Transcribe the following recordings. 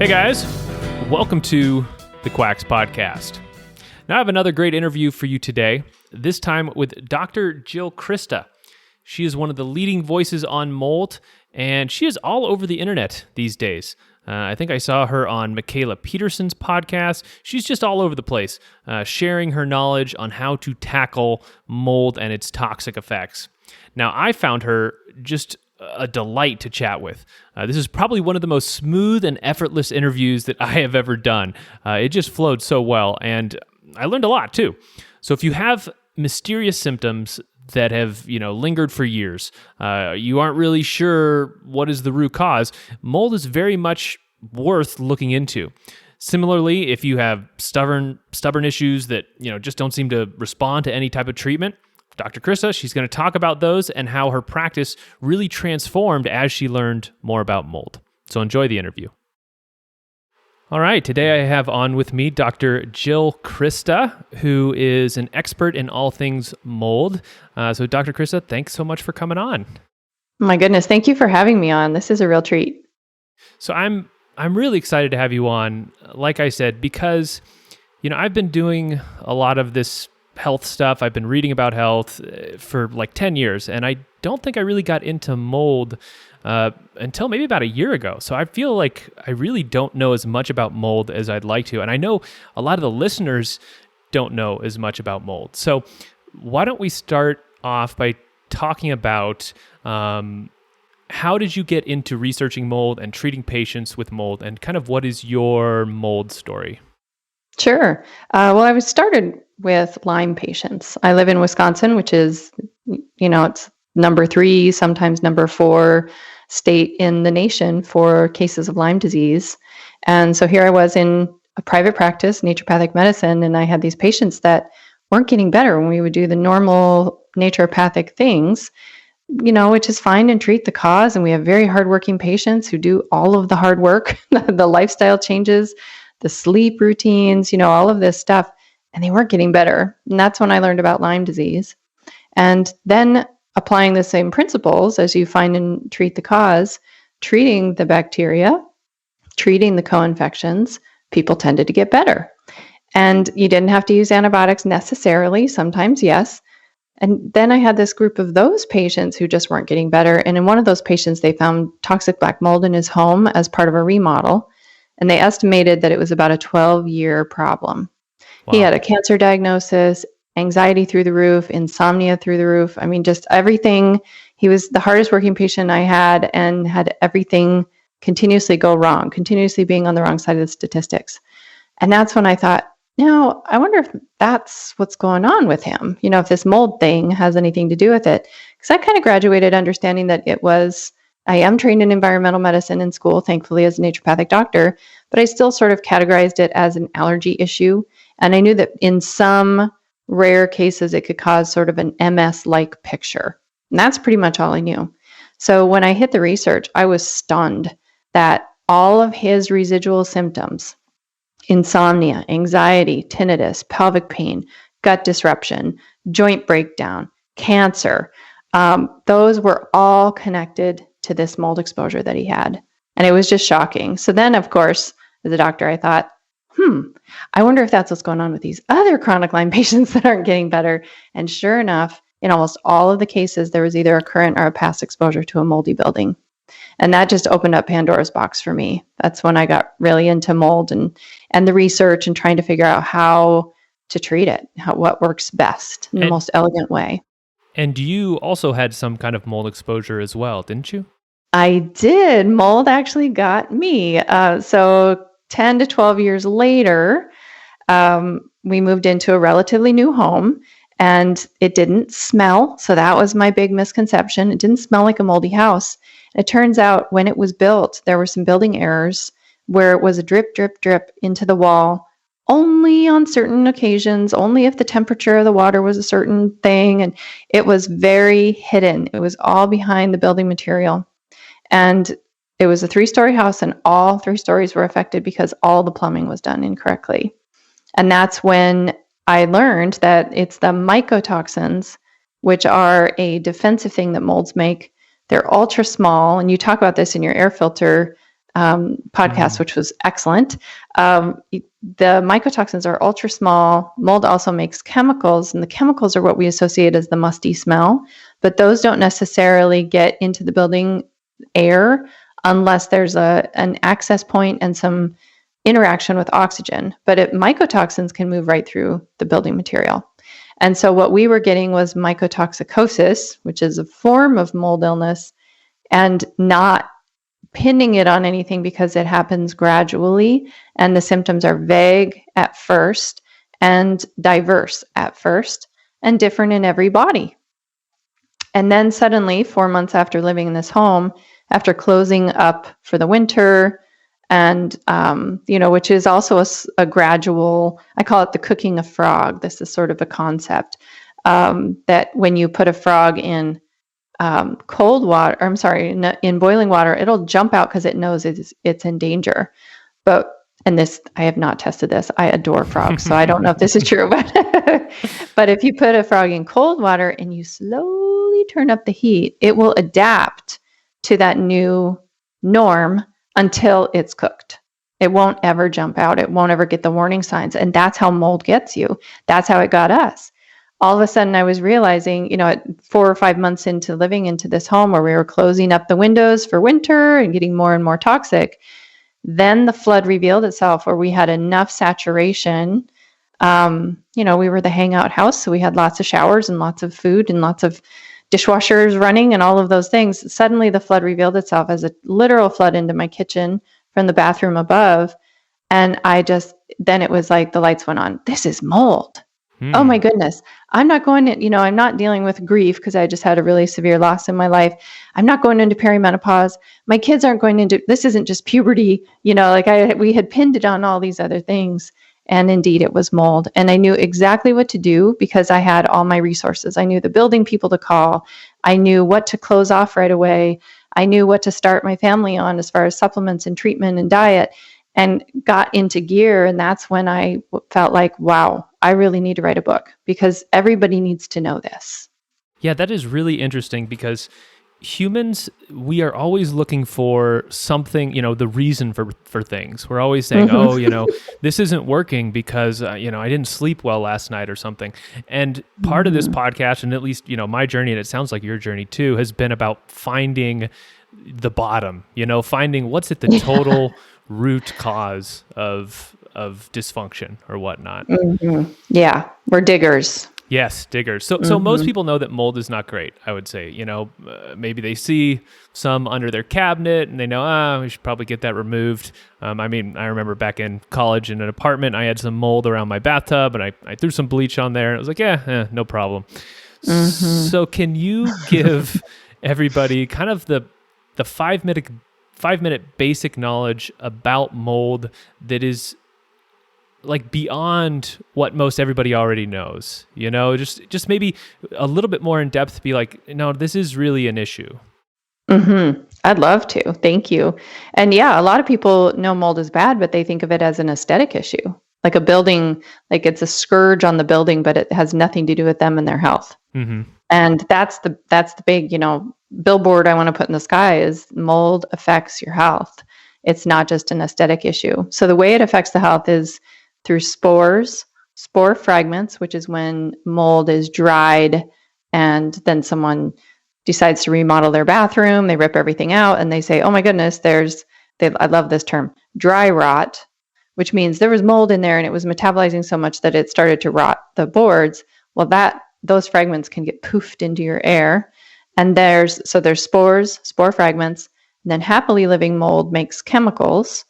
Hey guys, welcome to the Quacks Podcast. Now I have another great interview for you today, this time with Dr. Jill Crista. She is one of the leading voices on mold, and she is all over the internet these days. I think I saw her on Michaela Peterson's podcast. She's just all over the place, sharing her knowledge on how to tackle mold and its toxic effects. Now, I found her just a delight to chat with. This is probably one of the most smooth and effortless interviews that I have ever done. It just flowed so well, and I learned a lot too. So if you have mysterious symptoms that have, lingered for years, you aren't really sure what is the root cause, mold is very much worth looking into. Similarly, if you have stubborn issues that, just don't seem to respond to any type of treatment, Dr. Crista, she's going to talk about those and how her practice really transformed as she learned more about mold. So enjoy the interview. All right, today I have on with me Dr. Jill Crista, who is an expert in all things mold. So Dr. Crista, thanks so much for coming on. My goodness, thank you for having me on. This is a real treat. So I'm really excited to have you on, like I said, because, I've been doing a lot of this health stuff. I've been reading about health for like 10 years, and I don't think I really got into mold until maybe about a year ago. So I feel like I really don't know as much about mold as I'd like to. And I know a lot of the listeners don't know as much about mold. So why don't we start off by talking about how did you get into researching mold and treating patients with mold, and kind of what is your mold story? Sure. Well, I was started with Lyme patients. I live in Wisconsin, which is, it's number 3, sometimes number 4 state in the nation for cases of Lyme disease. And so here I was in a private practice, naturopathic medicine, and I had these patients that weren't getting better when we would do the normal naturopathic things, which is fine and treat the cause. And we have very hardworking patients who do all of the hard work, the lifestyle changes, the sleep routines, all of this stuff, and they weren't getting better. And that's when I learned about Lyme disease. And then applying the same principles as you find and treat the cause, treating the bacteria, treating the co-infections, people tended to get better. And you didn't have to use antibiotics necessarily, sometimes yes. And then I had this group of those patients who just weren't getting better. And in one of those patients, they found toxic black mold in his home as part of a remodel. And they estimated that it was about a 12-year problem. Wow. He had a cancer diagnosis, anxiety through the roof, insomnia through the roof. I mean, just everything. He was the hardest working patient I had, and had everything continuously go wrong, continuously being on the wrong side of the statistics. And that's when I thought, I wonder if that's what's going on with him. If this mold thing has anything to do with it. Because I kind of graduated understanding that I am trained in environmental medicine in school, thankfully, as a naturopathic doctor, but I still sort of categorized it as an allergy issue. And I knew that in some rare cases, it could cause sort of an MS-like picture. And that's pretty much all I knew. So when I hit the research, I was stunned that all of his residual symptoms, insomnia, anxiety, tinnitus, pelvic pain, gut disruption, joint breakdown, cancer, those were all connected to this mold exposure that he had. And it was just shocking. So then, of course, as a doctor, I thought, I wonder if that's what's going on with these other chronic Lyme patients that aren't getting better. And sure enough, in almost all of the cases, there was either a current or a past exposure to a moldy building. And that just opened up Pandora's box for me. That's when I got really into mold and the research and trying to figure out how to treat it, what works best in the most elegant way. And you also had some kind of mold exposure as well, didn't you? I did. Mold actually got me. So 10 to 12 years later, we moved into a relatively new home, and it didn't smell. So that was my big misconception. It didn't smell like a moldy house. It turns out when it was built, there were some building errors where it was a drip, drip, drip into the wall only on certain occasions, only if the temperature of the water was a certain thing. And it was very hidden. It was all behind the building material. And it was a 3-story house, and all 3 stories were affected because all the plumbing was done incorrectly. And that's when I learned that it's the mycotoxins, which are a defensive thing that molds make. They're ultra small, and you talk about this in your air filter podcast, which was excellent. The mycotoxins are ultra small. Mold also makes chemicals, and the chemicals are what we associate as the musty smell, but those don't necessarily get into the building air unless there's an access point and some interaction with oxygen. But mycotoxins can move right through the building material. And so what we were getting was mycotoxicosis, which is a form of mold illness, and not pinning it on anything because it happens gradually and the symptoms are vague at first and diverse at first and different in every body. And then suddenly, 4 months after living in this home, after closing up for the winter, and which is also a gradual, I call it the cooking a frog. This is sort of a concept that when you put a frog in cold water, in boiling water, it'll jump out because it knows it's in danger. And I have not tested this. I adore frogs, so I don't know if this is true, but if you put a frog in cold water and you slowly turn up the heat, it will adapt to that new norm until it's cooked. It won't ever jump out. It won't ever get the warning signs. And that's how mold gets you. That's how it got us. All of a sudden I was realizing, at 4 or 5 months into living into this home where we were closing up the windows for winter and getting more and more toxic, then the flood revealed itself where we had enough saturation. We were the hangout house, so we had lots of showers and lots of food and lots of dishwashers running and all of those things. Suddenly the flood revealed itself as a literal flood into my kitchen from the bathroom above. And then it was like the lights went on. This is mold. Oh my goodness. I'm not going to, I'm not dealing with grief because I just had a really severe loss in my life. I'm not going into perimenopause. My kids aren't going into, this isn't just puberty, we had pinned it on all these other things. And indeed it was mold. And I knew exactly what to do because I had all my resources. I knew the building people to call. I knew what to close off right away. I knew what to start my family on as far as supplements and treatment and diet, and got into gear. And that's when I felt like, wow, I really need to write a book because everybody needs to know this. Yeah, that is really interesting because humans, we are always looking for something, the reason for things. We're always saying, this isn't working because, I didn't sleep well last night or something. And part of this podcast, and at least, my journey, and it sounds like your journey too, has been about finding the bottom, finding what's at the total root cause of dysfunction or whatnot. Mm-hmm. Yeah, we're diggers. Yes, diggers. So most people know that mold is not great, I would say. Maybe they see some under their cabinet and they know, we should probably get that removed. I remember back in college in an apartment, I had some mold around my bathtub and I threw some bleach on there. And I was like, no problem. Mm-hmm. So can you give everybody kind of the 5-minute basic knowledge about mold that is like beyond what most everybody already knows, just maybe a little bit more in depth, be like, no, this is really an issue. Mm-hmm. I'd love to. Thank you. And yeah, a lot of people know mold is bad, but they think of it as an aesthetic issue, like a building, like it's a scourge on the building, but it has nothing to do with them and their health. Mm-hmm. And that's the big, billboard I want to put in the sky is mold affects your health. It's not just an aesthetic issue. So the way it affects the health is through spore fragments, which is when mold is dried and then someone decides to remodel their bathroom, they rip everything out and they say, oh my goodness, I love this term, dry rot, which means there was mold in there and it was metabolizing so much that it started to rot the boards. Well, those fragments can get poofed into your air. And there's spore fragments, and then happily living mold makes chemicals.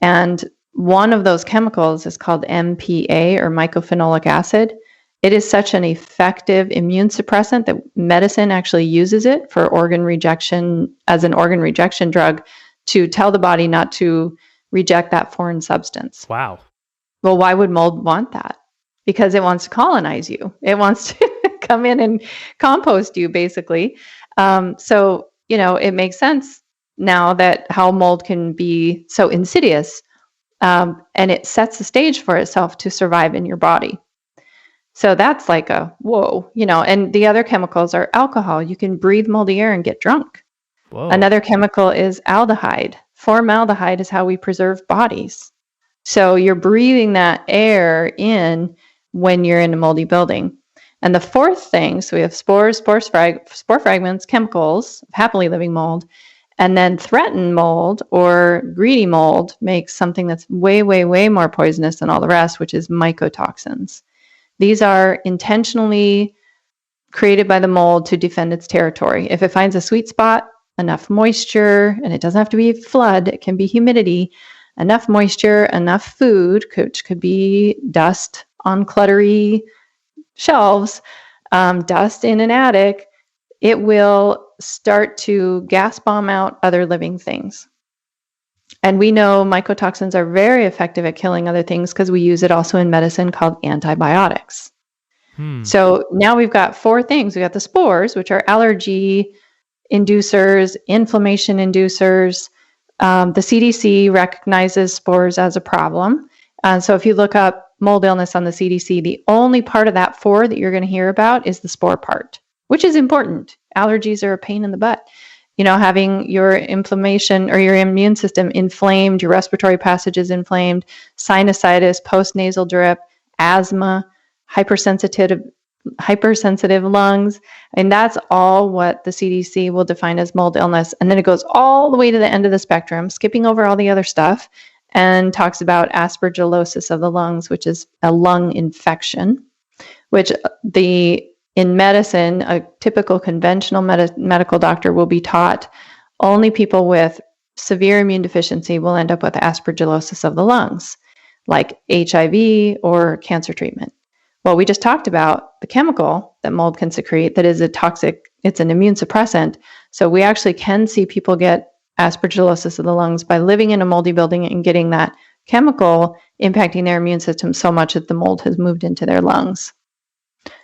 And one of those chemicals is called MPA, or mycophenolic acid. It is such an effective immune suppressant that medicine actually uses it for organ rejection, as an organ rejection drug, to tell the body not to reject that foreign substance. Wow. Well, why would mold want that? Because it wants to colonize you. It wants to come in and compost you, basically. So, it makes sense now that how mold can be so insidious. And it sets the stage for itself to survive in your body. So that's like a whoa, and the other chemicals are alcohol. You can breathe moldy air and get drunk. Whoa. Another chemical is aldehyde, Formaldehyde is how we preserve bodies. So you're breathing that air in when you're in a moldy building. And the fourth thing, so we have spores, spore fragments, chemicals, happily living mold, and then threatened mold or greedy mold makes something that's way, way, way more poisonous than all the rest, which is mycotoxins. These are intentionally created by the mold to defend its territory. If it finds a sweet spot, enough moisture, and it doesn't have to be flood, it can be humidity, enough moisture, enough food, which could be dust on cluttery shelves, dust in an attic, it will start to gas bomb out other living things. And we know mycotoxins are very effective at killing other things because we use it also in medicine called antibiotics. So now we've got four things. We've got the spores, which are allergy inducers, inflammation inducers. The CDC recognizes spores as a problem. So if you look up mold illness on the CDC, the only part of that four that you're going to hear about is the spore part, which is important. Allergies are a pain in the butt. You know, having your inflammation or your immune system inflamed, your respiratory passages inflamed, sinusitis, postnasal drip, asthma, hypersensitive lungs. And that's all what the CDC will define as mold illness. And then it goes all the way to the end of the spectrum, skipping over all the other stuff, and talks about aspergillosis of the lungs, which is a lung infection, which in medicine, a typical conventional medical doctor will be taught only people with severe immune deficiency will end up with aspergillosis of the lungs, like HIV or cancer treatment. Well, we just talked about the chemical that mold can secrete that is a toxic, it's an immune suppressant. So we actually can see people get aspergillosis of the lungs by living in a moldy building and getting that chemical impacting their immune system so much that the mold has moved into their lungs.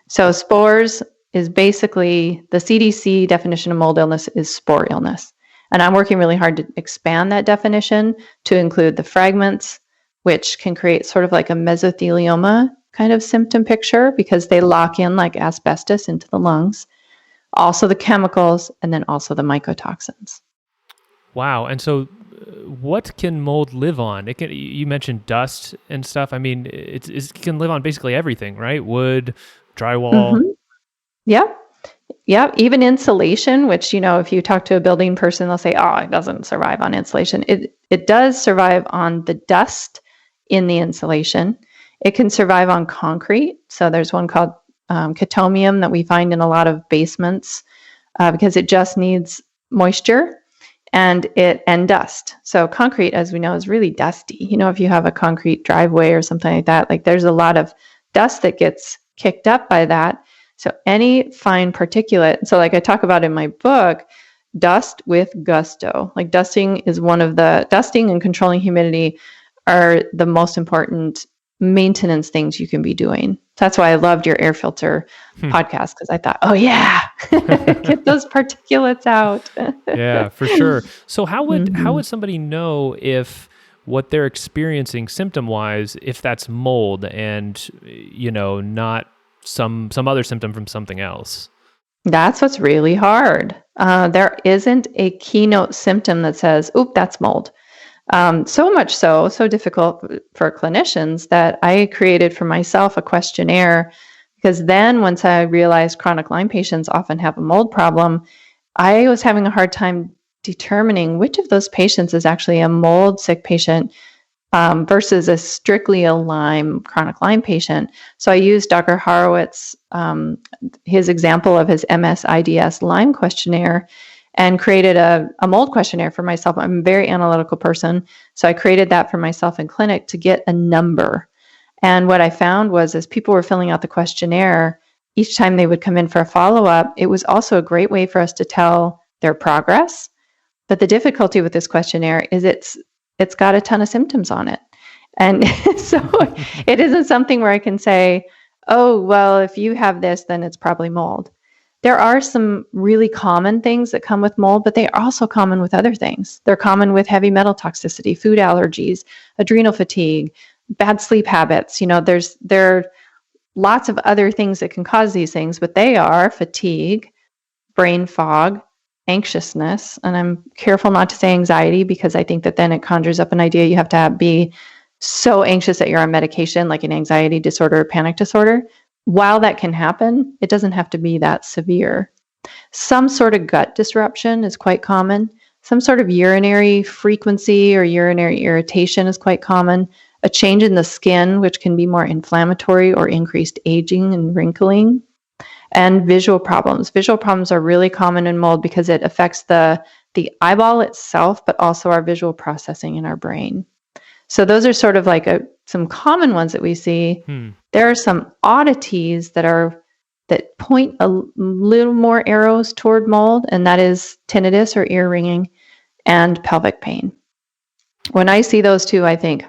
So spores is basically, the CDC definition of mold illness is spore illness. And I'm working really hard to expand that definition to include the fragments, which can create sort of like a mesothelioma kind of symptom picture because they lock in like asbestos into the lungs. Also the chemicals, and then also the mycotoxins. Wow. And so what can mold live on? You mentioned dust and stuff. I mean, it can live on basically everything, right? Wood, drywall. Mm-hmm. Yeah. Even insulation, which, you know, if you talk to a building person, they'll say, oh, it doesn't survive on insulation. It does survive on the dust in the insulation. It can survive on concrete. So there's one called chitomium that we find in a lot of basements because it just needs moisture and dust. So concrete, as we know, is really dusty. You know, if you have a concrete driveway or something like that, like there's a lot of dust that gets kicked up by that. So any fine particulate. So like I talk about in my book, dust with gusto. Like dusting and controlling humidity are the most important maintenance things you can be doing. That's why I loved your air filter podcast, because I thought, oh yeah, get those particulates out. Yeah, for sure. So how would somebody know if what they're experiencing symptom-wise, if that's mold and, you know, not some other symptom from something else? That's what's really hard. There isn't a keynote symptom that says, oop, that's mold. So much so difficult for clinicians that I created for myself a questionnaire, because then once I realized chronic Lyme patients often have a mold problem, I was having a hard time determining which of those patients is actually a mold sick patient versus a strictly a chronic Lyme patient. So I used Dr. Horowitz, his example of his MS-IDS Lyme questionnaire, and created a mold questionnaire for myself. I'm a very analytical person, so I created that for myself in clinic to get a number. And what I found was as people were filling out the questionnaire, each time they would come in for a follow-up, it was also a great way for us to tell their progress. But the difficulty with this questionnaire is it's got a ton of symptoms on it. And so it isn't something where I can say, oh, well, if you have this, then it's probably mold. There are some really common things that come with mold, but they are also common with other things. They're common with heavy metal toxicity, food allergies, adrenal fatigue, bad sleep habits. You know, there are lots of other things that can cause these things, but they are fatigue, brain fog, anxiousness, and I'm careful not to say anxiety because I think that then it conjures up an idea you have to be so anxious that you're on medication, like an anxiety disorder or panic disorder. While that can happen, it doesn't have to be that severe. Some sort of gut disruption is quite common. Some sort of urinary frequency or urinary irritation is quite common. A change in the skin, which can be more inflammatory or increased aging and wrinkling. And visual problems. Visual problems are really common in mold because it affects the eyeball itself, but also our visual processing in our brain. So those are sort of like some common ones that we see. There are some oddities that point a little more arrows toward mold, and that is tinnitus or ear ringing and pelvic pain. When I see those two, I think,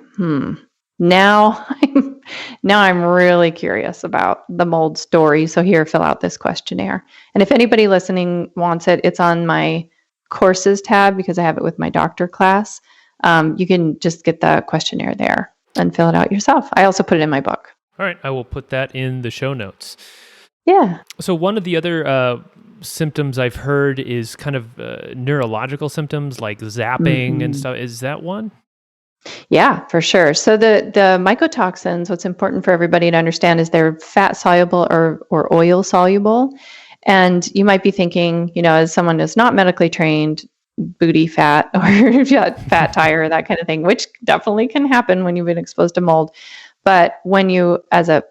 now I'm really curious about the mold story. So here, fill out this questionnaire. And if anybody listening wants it, it's on my courses tab because I have it with my doctor class. You can just get the questionnaire there and fill it out yourself. I also put it in my book. All right. I will put that in the show notes. Yeah. So one of the other symptoms I've heard is kind of neurological symptoms like zapping and stuff. Is that one? Yeah, for sure. So the mycotoxins, what's important for everybody to understand is they're fat soluble or oil soluble. And you might be thinking, as someone who's not medically trained, booty fat or fat tire, that kind of thing, which definitely can happen when you've been exposed to mold. But when you, as a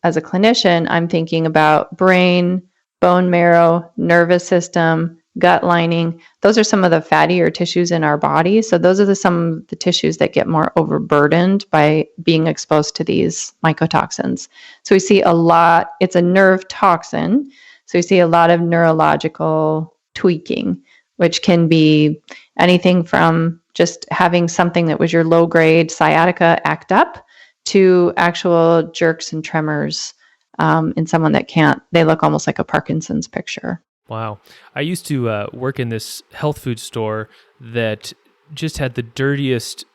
clinician, I'm thinking about brain, bone marrow, nervous system, gut lining. Those are some of the fattier tissues in our body. So those are some of the tissues that get more overburdened by being exposed to these mycotoxins. So we see a lot, it's a nerve toxin. So we see a lot of neurological tweaking, which can be anything from just having something that was your low grade sciatica act up to actual jerks and tremors in someone that can't, they look almost like a Parkinson's picture. Wow. I used to work in this health food store that just had the dirtiest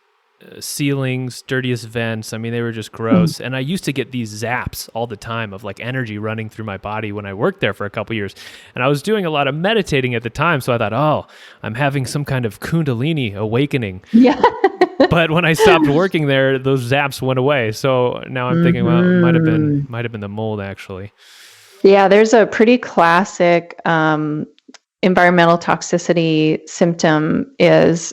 ceilings, dirtiest vents. I mean, they were just gross. And I used to get these zaps all the time of like energy running through my body when I worked there for a couple years. And I was doing a lot of meditating at the time. So I thought, I'm having some kind of Kundalini awakening. Yeah. But when I stopped working there, those zaps went away. So now I'm thinking, well, it might have been the mold actually. Yeah, there's a pretty classic environmental toxicity symptom is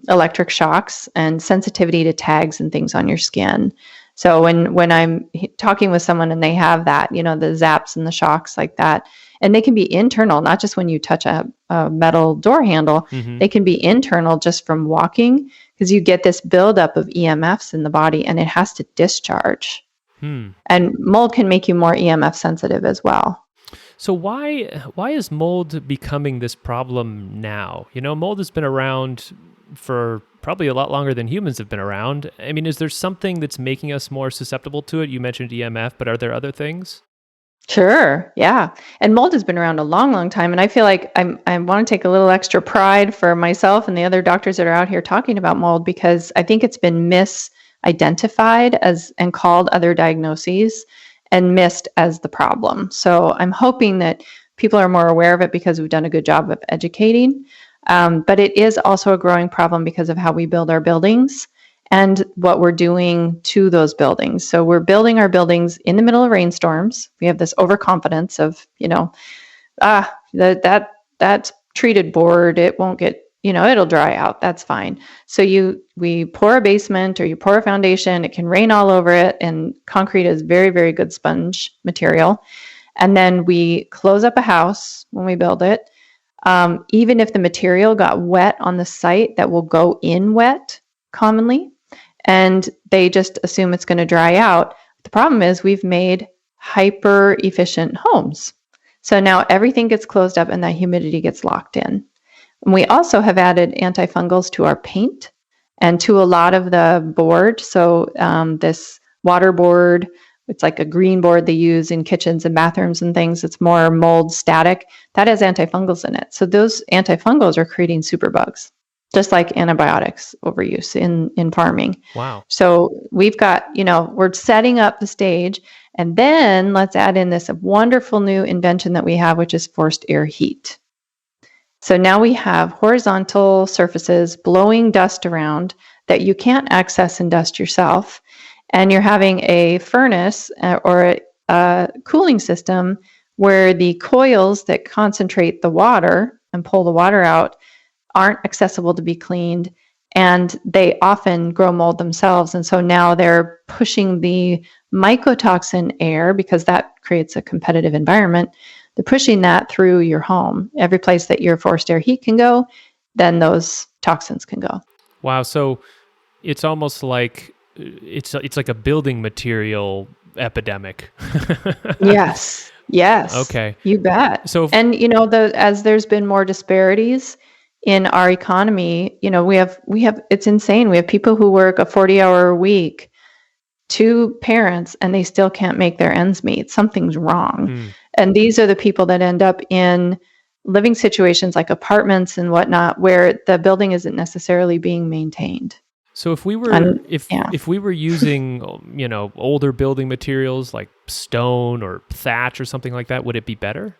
electric shocks and sensitivity to tags and things on your skin. So when I'm talking with someone and they have that, the zaps and the shocks like that, and they can be internal, not just when you touch a metal door handle, they can be internal just from walking because you get this buildup of EMFs in the body and it has to discharge. And mold can make you more EMF sensitive as well. So why is mold becoming this problem now? Mold has been around for probably a lot longer than humans have been around. I mean, is there something that's making us more susceptible to it? You mentioned EMF, but are there other things? Sure. Yeah. And mold has been around a long, long time. And I feel like I want to take a little extra pride for myself and the other doctors that are out here talking about mold because I think it's been misidentified and called other diagnoses and missed as the problem. So I'm hoping that people are more aware of it because we've done a good job of educating. But it is also a growing problem because of how we build our buildings and what we're doing to those buildings. So we're building our buildings in the middle of rainstorms. We have this overconfidence of, that's treated board. It won't get, it'll dry out. That's fine. So we pour a basement or you pour a foundation, it can rain all over it. And concrete is very, very good sponge material. And then we close up a house when we build it. Even if the material got wet on the site, that will go in wet commonly. And they just assume it's going to dry out. The problem is we've made hyper efficient homes. So now everything gets closed up and that humidity gets locked in. And we also have added antifungals to our paint and to a lot of the board. So this water board, it's like a green board they use in kitchens and bathrooms and things. It's more mold static. That has antifungals in it. So those antifungals are creating superbugs, just like antibiotics overuse in farming. Wow. So we've got, we're setting up the stage. And then let's add in this wonderful new invention that we have, which is forced air heat. So now we have horizontal surfaces blowing dust around that you can't access and dust yourself. And you're having a furnace or a cooling system where the coils that concentrate the water and pull the water out aren't accessible to be cleaned. And they often grow mold themselves. And so now they're pushing the mycotoxin air, because that creates a competitive environment. They're pushing that through your home. Every place that your forced air heat can go, then those toxins can go. Wow. So it's almost like it's like a building material epidemic. Yes. Okay. You bet. So and as there's been more disparities in our economy, we have it's insane. We have people who work a 40-hour week, 2 parents, and they still can't make their ends meet. Something's wrong. And these are the people that end up in living situations like apartments and whatnot, where the building isn't necessarily being maintained. So if we were if we were using older building materials like stone or thatch or something like that, would it be better?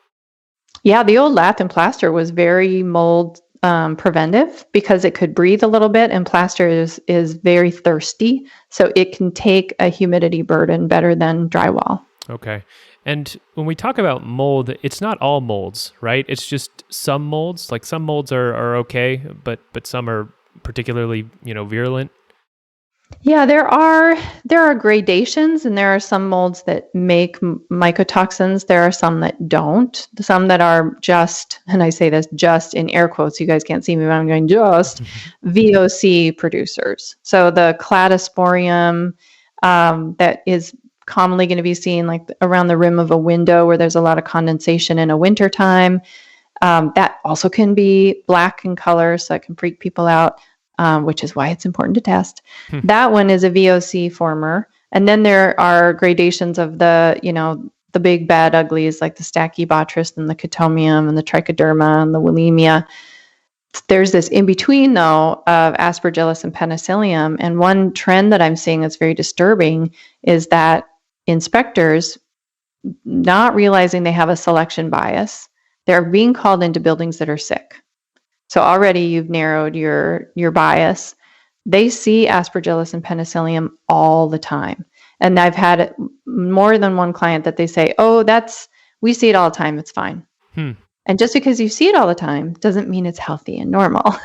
Yeah, the old lath and plaster was very mold preventive because it could breathe a little bit, and plaster is very thirsty, so it can take a humidity burden better than drywall. Okay. And when we talk about mold, it's not all molds, right? It's just some molds. Like some molds are okay, but some are particularly, virulent. Yeah, there are gradations, and there are some molds that make mycotoxins. There are some that don't. Some that are just, and I say this just in air quotes, you guys can't see me, but I'm going just VOC producers. So the cladosporium that is commonly going to be seen like around the rim of a window where there's a lot of condensation in a wintertime. That also can be black in color, so it can freak people out, which is why it's important to test. That one is a VOC former. And then there are gradations of the big bad uglies like the Stachybotrys and the Chaetomium and the Trichoderma and the Willemia. There's this in between, though, of Aspergillus and Penicillium. And one trend that I'm seeing that's very disturbing is that inspectors, not realizing they have a selection bias, they're being called into buildings that are sick. So already you've narrowed your bias. They see Aspergillus and Penicillium all the time. And I've had more than one client that they say, we see it all the time, it's fine. And just because you see it all the time doesn't mean it's healthy and normal.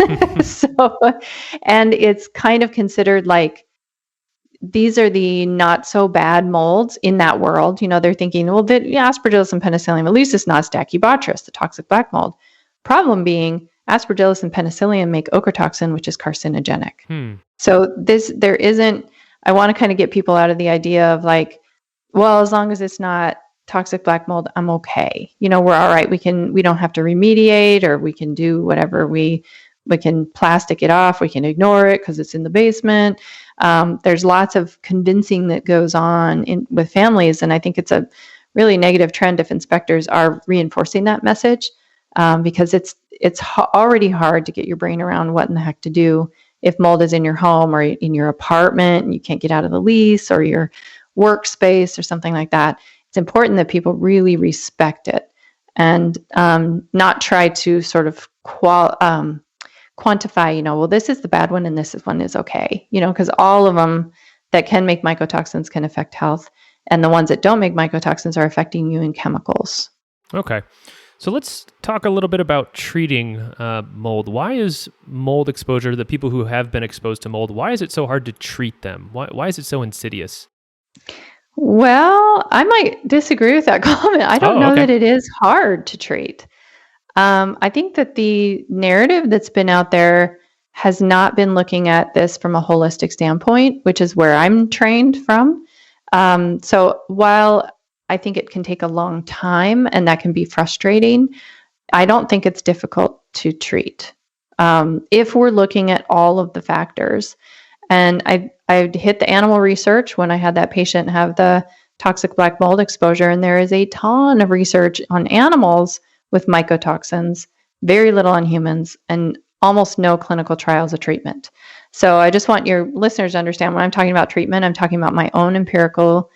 And it's kind of considered like these are the not so bad molds in that world. They're thinking, well, Aspergillus and Penicillium, at least it's not Stachybotrys, the toxic black mold. Problem being, Aspergillus and Penicillium make ochratoxin, which is carcinogenic. So I want to kind of get people out of the idea of like, well, as long as it's not toxic black mold, I'm okay. We're all right. We don't have to remediate, or we can do whatever. We can plastic it off. We can ignore it because it's in the basement. There's lots of convincing that goes on with families. And I think it's a really negative trend if inspectors are reinforcing that message, because it's already hard to get your brain around what in the heck to do if mold is in your home or in your apartment and you can't get out of the lease or your workspace or something like that. It's important that people really respect it and not try to sort of quantify, well, this is the bad one and this one is okay, because all of them that can make mycotoxins can affect health, and the ones that don't make mycotoxins are affecting you in chemicals. Okay. So let's talk a little bit about treating mold. Why is mold exposure, the people who have been exposed to mold, why is it so hard to treat them? Why is it so insidious? Well, I might disagree with that comment. I don't know that it is hard to treat. I think that the narrative that's been out there has not been looking at this from a holistic standpoint, which is where I'm trained from. So while I think it can take a long time and that can be frustrating, I don't think it's difficult to treat. If we're looking at all of the factors, and I hit the animal research when I had that patient have the toxic black mold exposure, and there is a ton of research on animals with mycotoxins, very little on humans, and almost no clinical trials of treatment. So I just want your listeners to understand when I'm talking about treatment, I'm talking about my own empirical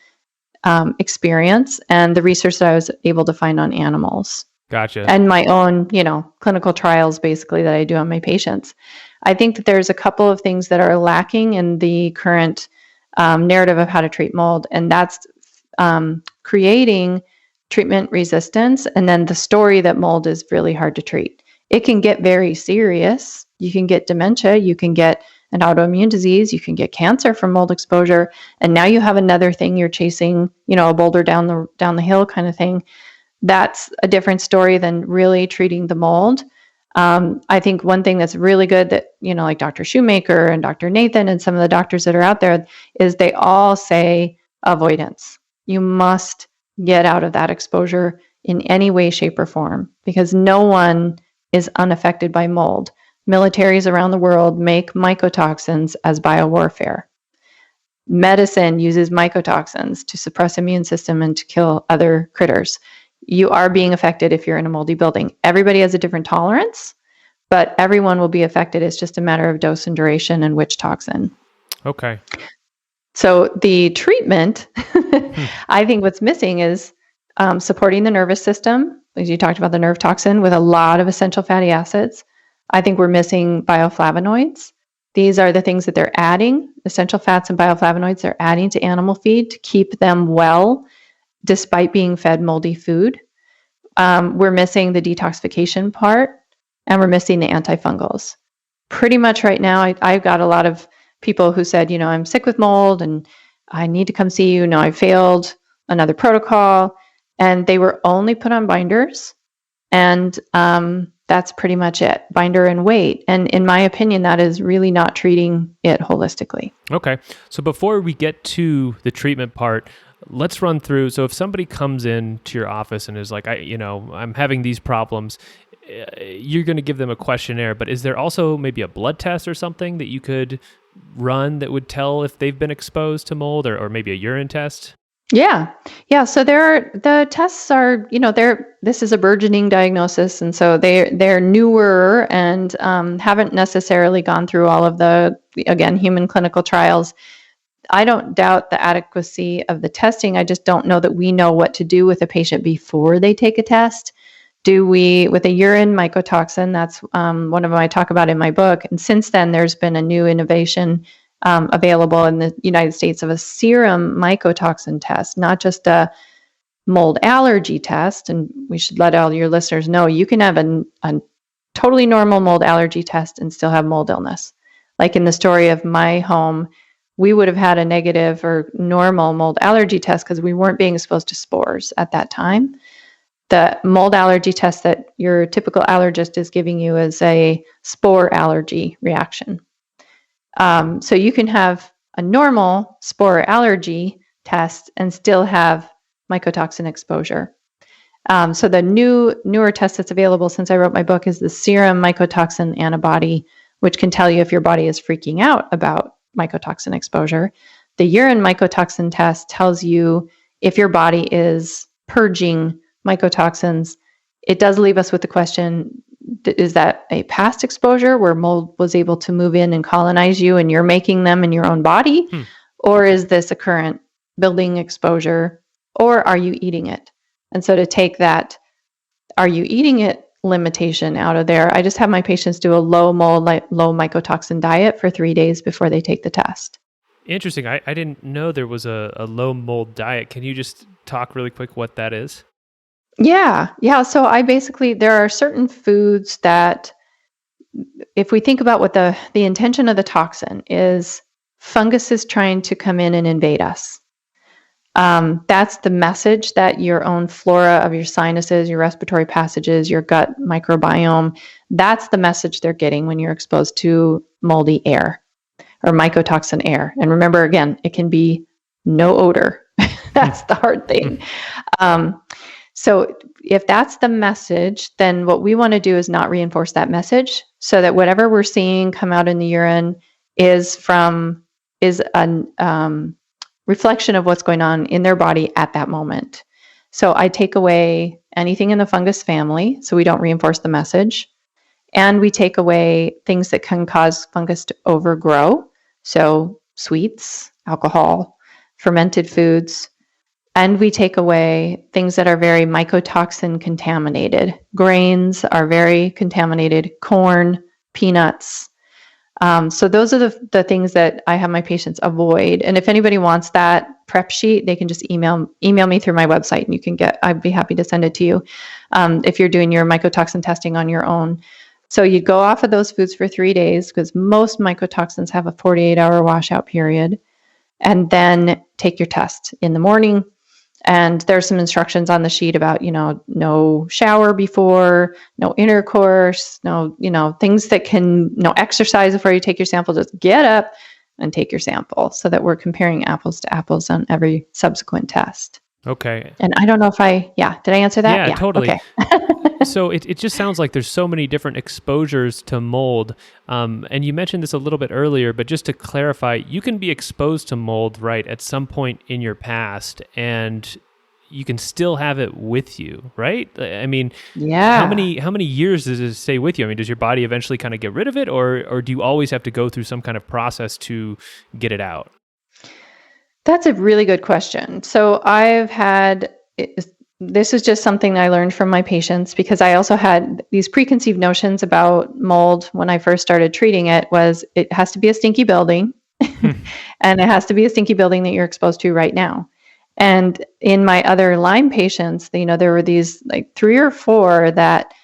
experience and the research that I was able to find on animals. Gotcha. and my own, clinical trials basically that I do on my patients. I think that there's a couple of things that are lacking in the current narrative of how to treat mold, and that's creating treatment resistance, and then the story that mold is really hard to treat. It can get very serious. You can get dementia, you can get an autoimmune disease, you can get cancer from mold exposure, and now you have another thing you're chasing, a boulder down the hill kind of thing. That's a different story than really treating the mold. I think one thing that's really good that, like Dr. Shoemaker and Dr. Nathan and some of the doctors that are out there is they all say avoidance. You must get out of that exposure in any way, shape, or form, because no one is unaffected by mold. Militaries around the world make mycotoxins as biowarfare. Medicine uses mycotoxins to suppress immune system and to kill other critters. You are being affected if you're in a moldy building. Everybody has a different tolerance, but everyone will be affected. It's just a matter of dose and duration and which toxin. Okay. So the treatment, I think what's missing is supporting the nervous system, as you talked about the nerve toxin, with a lot of essential fatty acids. I think we're missing bioflavonoids. These are the things that they're adding, essential fats and bioflavonoids they're adding to animal feed to keep them well, despite being fed moldy food. We're missing the detoxification part, and we're missing the antifungals. Pretty much right now, I've got a lot of people who said, I'm sick with mold and I need to come see you. No, I failed another protocol, and they were only put on binders, and that's pretty much it, binder and wait. And in my opinion, that is really not treating it holistically. Okay. So before we get to the treatment part, let's run through. So if somebody comes in to your office and is like, I'm having these problems, you're going to give them a questionnaire, but is there also maybe a blood test or something that you could run that would tell if they've been exposed to mold, or maybe a urine test? Yeah. So the tests are, this is a burgeoning diagnosis. And so they're newer and haven't necessarily gone through all of the, again, human clinical trials. I don't doubt the adequacy of the testing. I just don't know that we know what to do with a patient before they take a test. Do we, with a urine mycotoxin, that's one of them I talk about in my book. And since then, there's been a new innovation available in the United States of a serum mycotoxin test, not just a mold allergy test. And we should let all your listeners know you can have a totally normal mold allergy test and still have mold illness. Like in the story of my home, we would have had a negative or normal mold allergy test because we weren't being exposed to spores at that time. The mold allergy test that your typical allergist is giving you is a spore allergy reaction. So you can have a normal spore allergy test and still have mycotoxin exposure. So the newer test that's available since I wrote my book is the serum mycotoxin antibody, which can tell you if your body is freaking out about mycotoxin exposure. The urine mycotoxin test tells you if your body is purging mycotoxins. It does leave us with the question, is that a past exposure where mold was able to move in and colonize you and you're making them in your own body? Or is this a current building exposure? Or are you eating it? And so to take that, are you eating it limitation out of there, I just have my patients do a low mold, low mycotoxin diet for 3 days before they take the test. Interesting. I didn't know there was a low mold diet. Can you just talk really quick what that is? Yeah. So there are certain foods that, if we think about what the intention of the toxin is, fungus is trying to come in and invade us. That's the message that your own flora of your sinuses, your respiratory passages, your gut microbiome, that's the message they're getting when you're exposed to moldy air or mycotoxin air. And remember, again, it can be no odor. That's the hard thing. So if that's the message, then what we want to do is not reinforce that message, so that whatever we're seeing come out in the urine is a reflection of what's going on in their body at that moment. So I take away anything in the fungus family, so we don't reinforce the message. And we take away things that can cause fungus to overgrow. So sweets, alcohol, fermented foods. And we take away things that are very mycotoxin contaminated. Grains are very contaminated, corn, peanuts. So those are the things that I have my patients avoid. And if anybody wants that prep sheet, they can just email me through my website, and I'd be happy to send it to you if you're doing your mycotoxin testing on your own. So you go off of those foods for 3 days, because most mycotoxins have a 48-hour washout period, and then take your test in the morning. And there's some instructions on the sheet about, no shower before, no intercourse, no exercise before you take your sample. Just get up and take your sample, so that we're comparing apples to apples on every subsequent test. Okay. And I don't know if did I answer that? Yeah, totally. Okay. So it just sounds like there's so many different exposures to mold. And you mentioned this a little bit earlier, but just to clarify, you can be exposed to mold, right, at some point in your past, and you can still have it with you, right? I mean, yeah. How many years does it stay with you? I mean, does your body eventually kind of get rid of it, or do you always have to go through some kind of process to get it out? That's a really good question. So this is just something that I learned from my patients, because I also had these preconceived notions about mold when I first started treating it. It has to be a stinky building and it has to be a stinky building that you're exposed to right now. And in my other Lyme patients, there were these like 3 or 4 that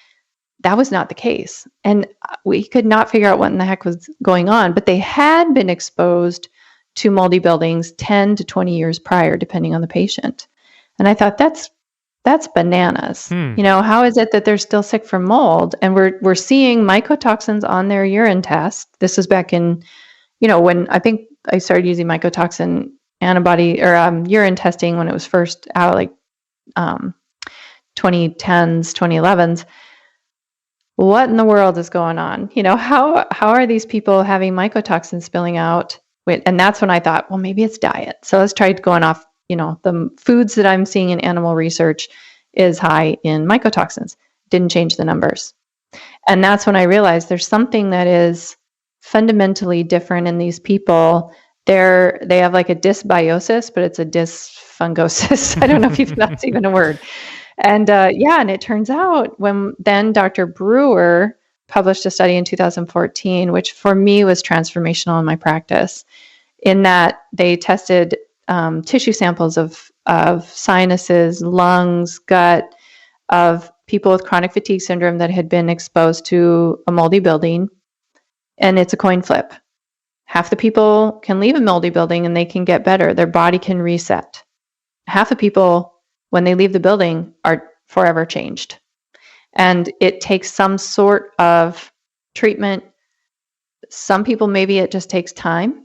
was not the case. And we could not figure out what in the heck was going on, but they had been exposed to moldy buildings 10 to 20 years prior, depending on the patient. And I thought, that's bananas. How is it that they're still sick from mold? And we're seeing mycotoxins on their urine test. This was back in, when I think I started using mycotoxin antibody or urine testing when it was first out, like 2010s, 2011s. What in the world is going on? How are these people having mycotoxins spilling out? And that's when I thought, well, maybe it's diet. So let's try going off, the foods that I'm seeing in animal research is high in mycotoxins. Didn't change the numbers. And that's when I realized there's something that is fundamentally different in these people. They have like a dysbiosis, but it's a dysfungosis. I don't know if that's even a word. And and it turns out when then Dr. Brewer published a study in 2014, which for me was transformational in my practice, in that they tested tissue samples of sinuses, lungs, gut, of people with chronic fatigue syndrome that had been exposed to a moldy building. And it's a coin flip. Half the people can leave a moldy building and they can get better. Their body can reset. Half the people, when they leave the building, are forever changed. And it takes some sort of treatment. Some people, maybe it just takes time.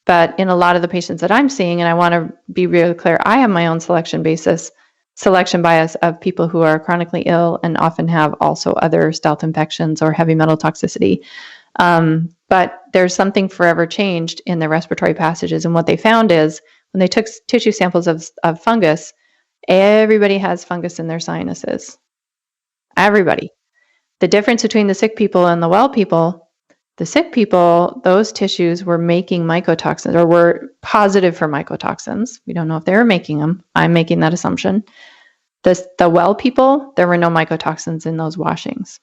But in a lot of the patients that I'm seeing, and I want to be really clear, I have my own selection bias of people who are chronically ill and often have also other stealth infections or heavy metal toxicity. But there's something forever changed in the respiratory passages. And what they found is when they took tissue samples of fungus, everybody has fungus in their sinuses. Everybody. The difference between the sick people and the well people, the sick people, those tissues were making mycotoxins or were positive for mycotoxins. We don't know if they were making them. I'm making that assumption. The well people, there were no mycotoxins in those washings.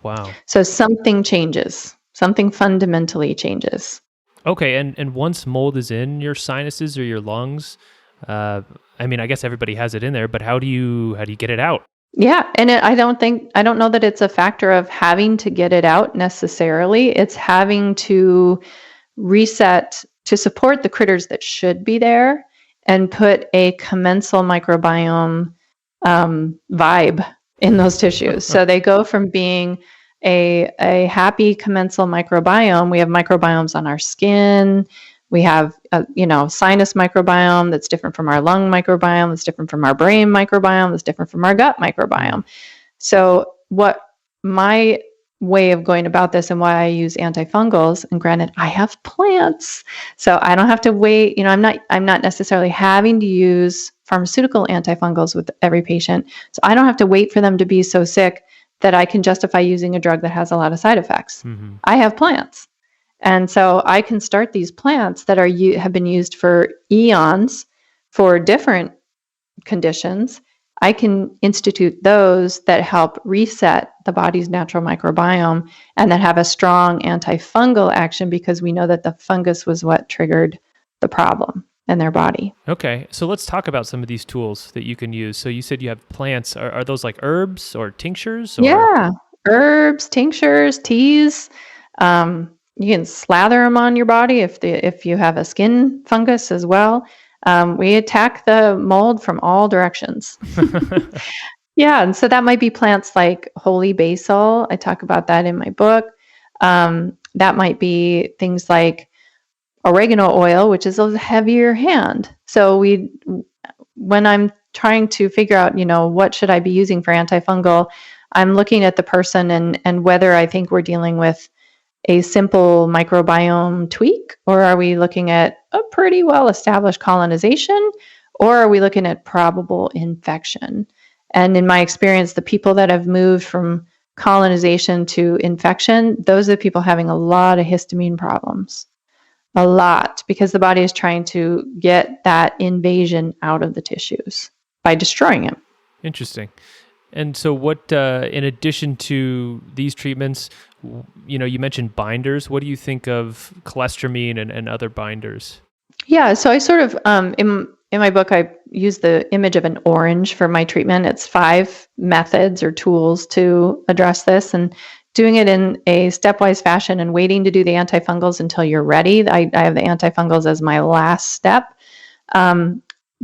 Wow. So something changes. Something fundamentally changes. Okay, and once mold is in your sinuses or your lungs, I guess everybody has it in there, but how do you get it out? Yeah, and I don't know that it's a factor of having to get it out necessarily. It's having to reset to support the critters that should be there and put a commensal microbiome vibe in those tissues. So they go from being a happy commensal microbiome. We have microbiomes on our skin. We have sinus microbiome that's different from our lung microbiome, that's different from our brain microbiome, that's different from our gut microbiome. So what my way of going about this and why I use antifungals, and granted, I have plants, so I don't have to wait. I'm not necessarily having to use pharmaceutical antifungals with every patient. So I don't have to wait for them to be so sick that I can justify using a drug that has a lot of side effects. Mm-hmm. I have plants. And so I can start these plants that have been used for eons for different conditions, I can institute those that help reset the body's natural microbiome and that have a strong antifungal action because we know that the fungus was what triggered the problem in their body. Okay, so let's talk about some of these tools that you can use. So you said you have plants. Are those like herbs or tinctures? Or... Yeah, herbs, tinctures, teas. You can slather them on your body if you have a skin fungus as well. We attack the mold from all directions. Yeah, and so that might be plants like holy basil. I talk about that in my book. That might be things like oregano oil, which is a heavier hand. So when I'm trying to figure out, what should I be using for antifungal, I'm looking at the person and whether I think we're dealing with a simple microbiome tweak, or are we looking at a pretty well-established colonization, or are we looking at probable infection? And in my experience, the people that have moved from colonization to infection, those are the people having a lot of histamine problems. A lot, because the body is trying to get that invasion out of the tissues by destroying it. Interesting. And so what, in addition to these treatments, you mentioned binders. What do you think of cholestyramine and other binders? Yeah, so I sort of, in my book, I use the image of an orange for my treatment. It's 5 methods or tools to address this, and doing it in a stepwise fashion and waiting to do the antifungals until you're ready. I have the antifungals as my last step,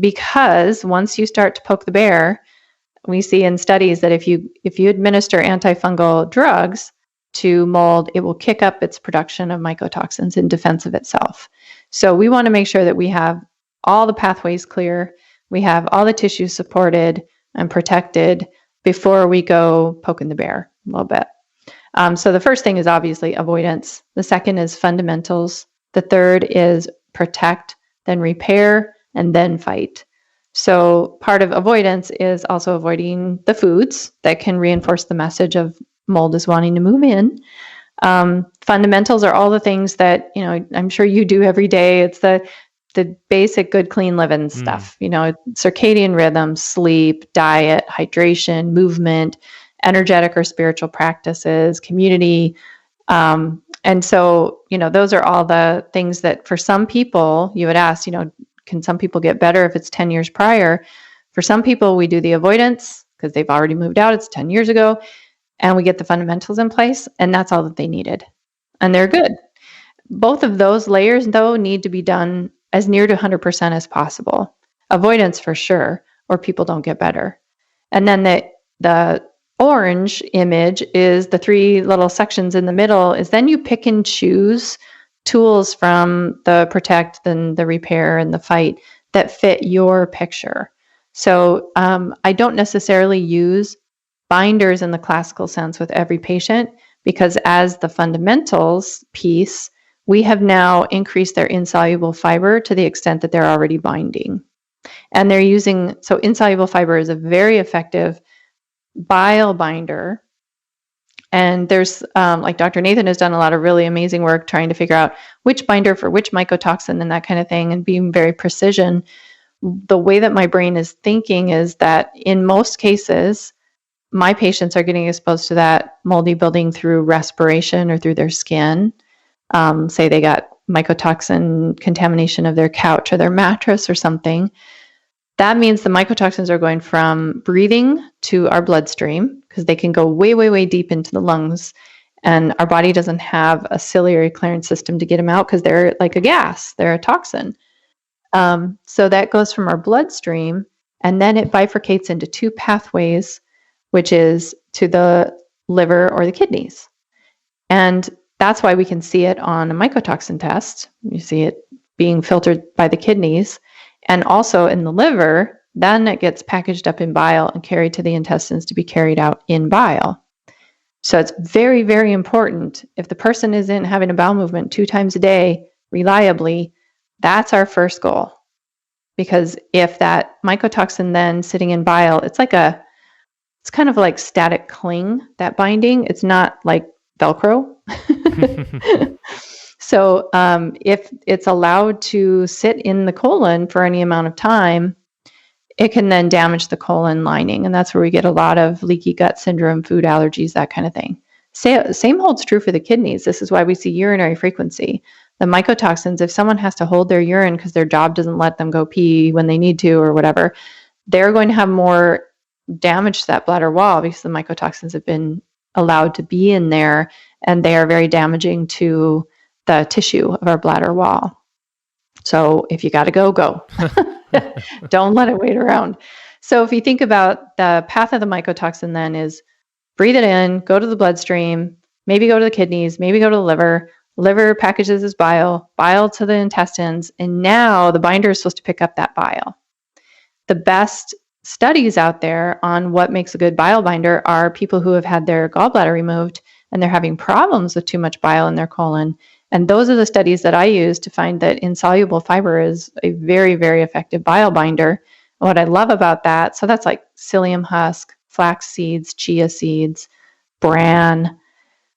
because once you start to poke the bear, we see in studies that if you administer antifungal drugs to mold, it will kick up its production of mycotoxins in defense of itself. So we want to make sure that we have all the pathways clear, we have all the tissues supported and protected before we go poking the bear a little bit. So the first thing is obviously avoidance. The second is fundamentals. The third is protect, then repair, and then fight. So part of avoidance is also avoiding the foods that can reinforce the message of mold is wanting to move in. Fundamentals are all the things that, I'm sure you do every day. It's the basic good, clean living stuff, circadian rhythm, sleep, diet, hydration, movement, energetic or spiritual practices, community. And so, those are all the things that for some people, you would ask, can some people get better if it's 10 years prior? For some people, we do the avoidance because they've already moved out. It's 10 years ago. And we get the fundamentals in place. And that's all that they needed. And they're good. Both of those layers, though, need to be done as near to 100% as possible. Avoidance for sure, or people don't get better. And then the orange image is the 3 little sections in the middle is then you pick and choose tools from the protect, then the repair and the fight that fit your picture. So I don't necessarily use binders in the classical sense with every patient because as the fundamentals piece, we have now increased their insoluble fiber to the extent that they're already binding. And they're using, so insoluble fiber is a very effective bile binder. And there's, like Dr. Nathan has done a lot of really amazing work trying to figure out which binder for which mycotoxin and that kind of thing and being very precision. The way that my brain is thinking is that in most cases, my patients are getting exposed to that moldy building through respiration or through their skin. Say they got mycotoxin contamination of their couch or their mattress or something. That means the mycotoxins are going from breathing to our bloodstream because they can go way, way, way deep into the lungs. And our body doesn't have a ciliary clearance system to get them out because they're like a gas, they're a toxin. So that goes from our bloodstream and then it bifurcates into 2 pathways, which is to the liver or the kidneys. And that's why we can see it on a mycotoxin test. You see it being filtered by the kidneys. And also in the liver, then it gets packaged up in bile and carried to the intestines to be carried out in bile. So it's very, very important. If the person isn't having a bowel movement 2 times a day reliably, that's our first goal. Because if that mycotoxin then sitting in bile, it's kind of like static cling, that binding. It's not like Velcro. So if it's allowed to sit in the colon for any amount of time, it can then damage the colon lining. And that's where we get a lot of leaky gut syndrome, food allergies, that kind of thing. Same holds true for the kidneys. This is why we see urinary frequency. The mycotoxins, if someone has to hold their urine because their job doesn't let them go pee when they need to or whatever, they're going to have more damage to that bladder wall because the mycotoxins have been allowed to be in there, and they are very damaging to the tissue of our bladder wall. So if you got to go, go. Don't let it wait around. So if you think about the path of the mycotoxin, then is breathe it in, go to the bloodstream, maybe go to the kidneys, maybe go to the liver. Liver packages as bile to the intestines, and now the binder is supposed to pick up that bile. The best studies out there on what makes a good bile binder are people who have had their gallbladder removed and they're having problems with too much bile in their colon. And those are the studies that I use to find that insoluble fiber is a very, very effective bile binder. And what I love about that, so that's like psyllium husk, flax seeds, chia seeds, bran.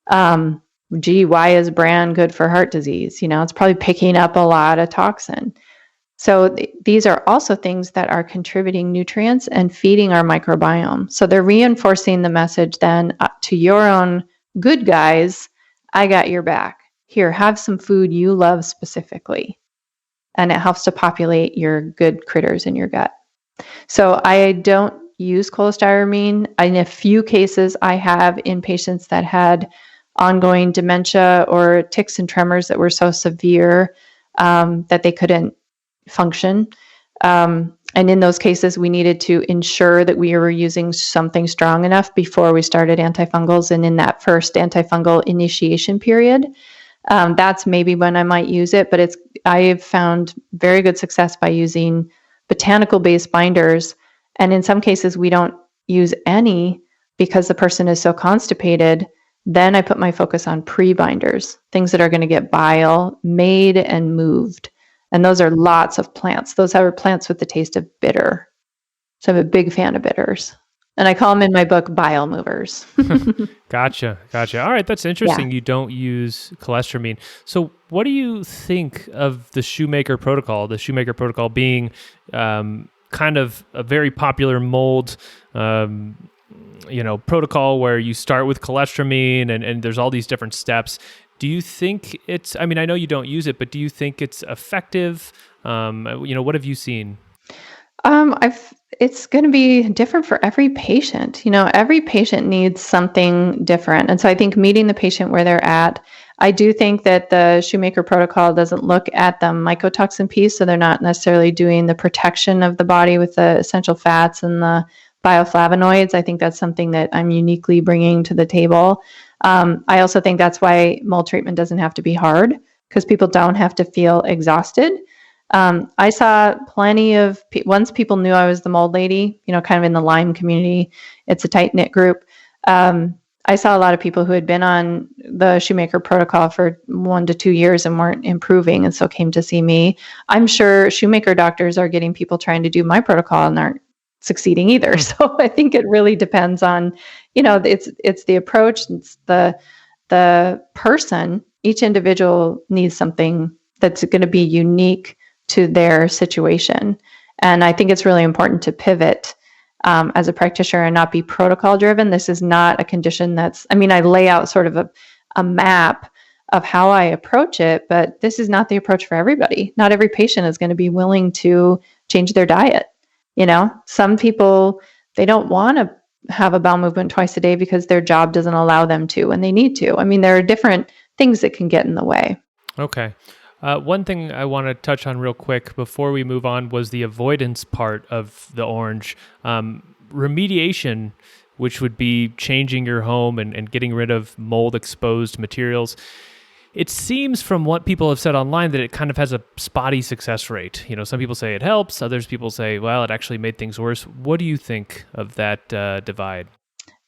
Why is bran good for heart disease? It's probably picking up a lot of toxin. So these are also things that are contributing nutrients and feeding our microbiome. So they're reinforcing the message then to your own good guys, I got your back. Here, have some food you love specifically. And it helps to populate your good critters in your gut. So I don't use cholestyramine. In a few cases, I have in patients that had ongoing dementia or tics and tremors that were so severe that they couldn't function. And in those cases, we needed to ensure that we were using something strong enough before we started antifungals. And in that first antifungal initiation period, that's maybe when I might use it. But I have found very good success by using botanical-based binders. And in some cases, we don't use any because the person is so constipated. Then I put my focus on pre-binders, things that are going to get bile made and moved. And those are lots of plants. Those are plants with the taste of bitter. So I'm a big fan of bitters. And I call them in my book bile movers. Gotcha. All right, that's interesting. Yeah. You don't use cholestyramine. So what do you think of the Shoemaker protocol? The Shoemaker protocol being kind of a very popular mold protocol where you start with cholestyramine and there's all these different steps. Do you think I know you don't use it, but do you think it's effective? What have you seen? It's going to be different for every patient. Every patient needs something different. And so I think meeting the patient where they're at, I do think that the Shoemaker protocol doesn't look at the mycotoxin piece. So they're not necessarily doing the protection of the body with the essential fats and the bioflavonoids. I think that's something that I'm uniquely bringing to the table. I also think that's why mold treatment doesn't have to be hard, because people don't have to feel exhausted. I saw plenty of, once people knew I was the mold lady, kind of in the Lyme community, it's a tight-knit group. I saw a lot of people who had been on the Shoemaker protocol for 1 to 2 years and weren't improving, and so came to see me. I'm sure Shoemaker doctors are getting people trying to do my protocol and aren't succeeding either. So I think it really depends on, it's the approach, it's the person. Each individual needs something that's going to be unique to their situation. And I think it's really important to pivot as a practitioner and not be protocol driven. This is not a condition I lay out sort of a map of how I approach it, but this is not the approach for everybody. Not every patient is going to be willing to change their diet. Some people, they don't want to have a bowel movement twice a day because their job doesn't allow them to, and they need to. There are different things that can get in the way. Okay. One thing I want to touch on real quick before we move on was the avoidance part of the orange. Remediation, which would be changing your home and getting rid of mold-exposed materials. It seems from what people have said online that it kind of has a spotty success rate. Some people say it helps, others people say, well, it actually made things worse. What do you think of that divide?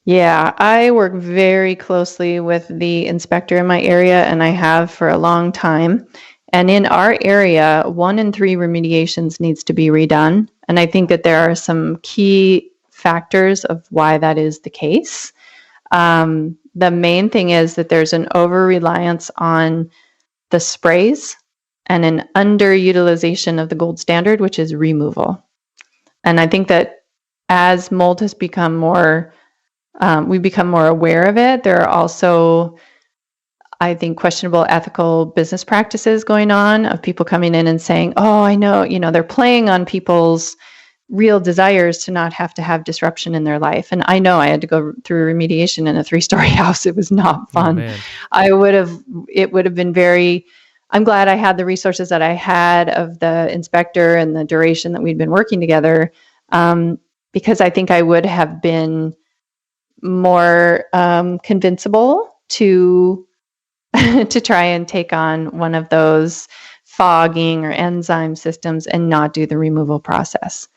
Yeah, I work very closely with the inspector in my area, and I have for a long time. And in our area, 1 in 3 remediations needs to be redone. And I think that there are some key factors of why that is the case. The main thing is that there's an over-reliance on the sprays and an underutilization of the gold standard, which is removal. And I think that as mold has become more, we become more aware of it, there are also, I think, questionable ethical business practices going on of people coming in and saying, oh, I know, they're playing on people's real desires to not have to have disruption in their life. And I know I had to go through remediation in a 3-story house. It was not fun. It would have been I'm glad I had the resources that I had of the inspector and the duration that we'd been working together, because I think I would have been more convincible to to try and take on one of those fogging or enzyme systems and not do the removal process.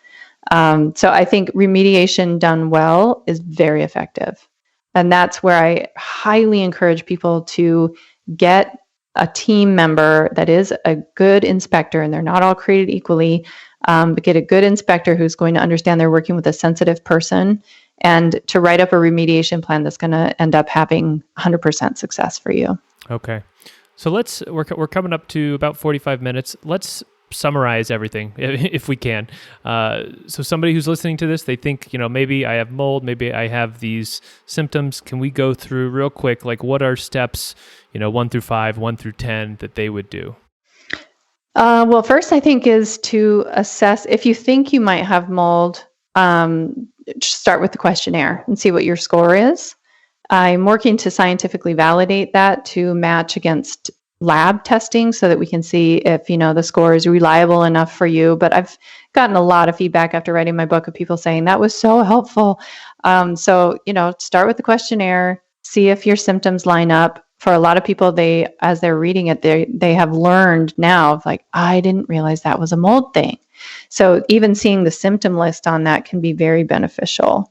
So I think remediation done well is very effective. And that's where I highly encourage people to get a team member that is a good inspector, and they're not all created equally, but get a good inspector who's going to understand they're working with a sensitive person, and to write up a remediation plan that's going to end up having 100% success for you. Okay. So we're coming up to about 45 minutes. Let's summarize everything if we can. So somebody who's listening to this, they think, maybe I have mold, maybe I have these symptoms. Can we go through real quick, like what are steps, 1 through 5, 1 through 10 that they would do? Well, first I think is to assess, if you think you might have mold, start with the questionnaire and see what your score is. I'm working to scientifically validate that to match against lab testing so that we can see if, the score is reliable enough for you. But I've gotten a lot of feedback after writing my book of people saying that was so helpful. So, start with the questionnaire, see if your symptoms line up. For a lot of people, as they're reading it, they have learned now, like, I didn't realize that was a mold thing. So even seeing the symptom list on that can be very beneficial.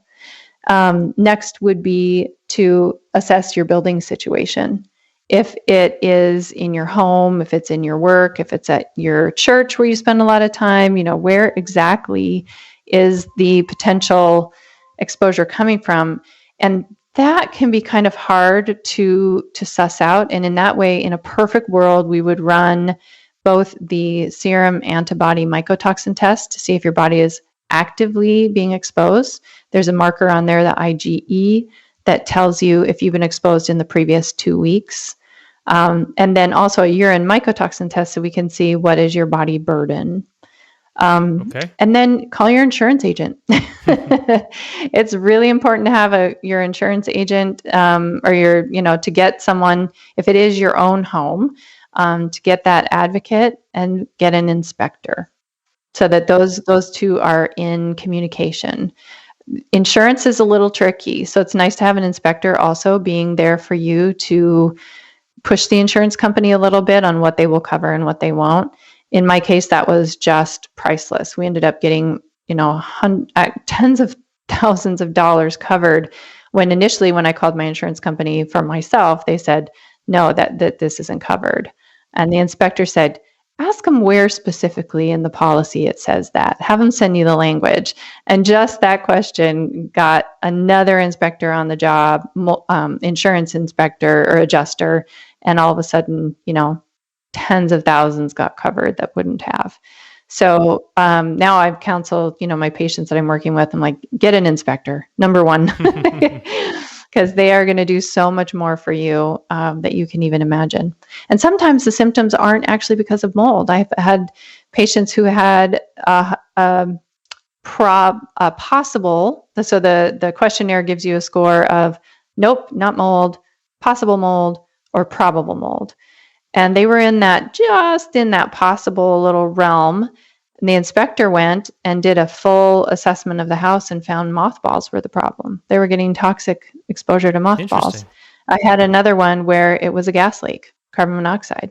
Next would be to assess your building situation. If it is in your home, if it's in your work, if it's at your church where you spend a lot of time, where exactly is the potential exposure coming from? And that can be kind of hard to suss out. And in that way, in a perfect world, we would run both the serum antibody mycotoxin test to see if your body is actively being exposed. There's a marker on there, the IgE, that tells you if you've been exposed in the previous 2 weeks. And then also a urine mycotoxin test so we can see what is your body burden. Okay. And then call your insurance agent. It's really important to have your insurance agent or to get someone, if it is your own home, to get that advocate and get an inspector so that those two are in communication. Insurance is a little tricky, so it's nice to have an inspector also being there for you to push the insurance company a little bit on what they will cover and what they won't. In my case, that was just priceless. We ended up getting, tens of thousands of dollars covered when I called my insurance company for myself, they said, no, that this isn't covered. And the inspector said, ask them where specifically in the policy it says that. Have them send you the language. And just that question got another inspector on the job, insurance inspector or adjuster, and all of a sudden, tens of thousands got covered that wouldn't have. So now I've counseled, my patients that I'm working with, I'm like, get an inspector, number one, because they are going to do so much more for you that you can even imagine. And sometimes the symptoms aren't actually because of mold. I've had patients who had possible, so the questionnaire gives you a score of nope, not mold, possible mold, or probable mold. And they were just in that possible little realm. And the inspector went and did a full assessment of the house and found mothballs were the problem. They were getting toxic exposure to mothballs. I had another one where it was a gas leak, carbon monoxide.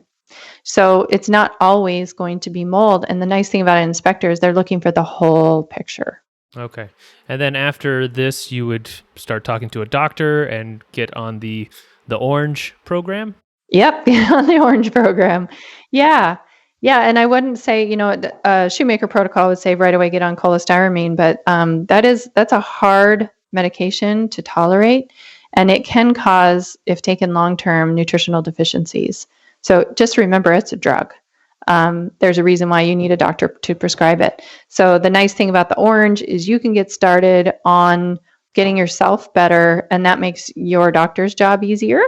So it's not always going to be mold. And the nice thing about an inspector is they're looking for the whole picture. Okay. And then after this, you would start talking to a doctor and get on the orange program? Yep, on the orange program. Yeah. And I wouldn't say, a shoemaker protocol would say right away get on cholestyramine, but that's a hard medication to tolerate, and it can cause, if taken long-term, nutritional deficiencies. So just remember, it's a drug. there's a reason why you need a doctor to prescribe it. So the nice thing about the orange is you can get started on getting yourself better, and that makes your doctor's job easier.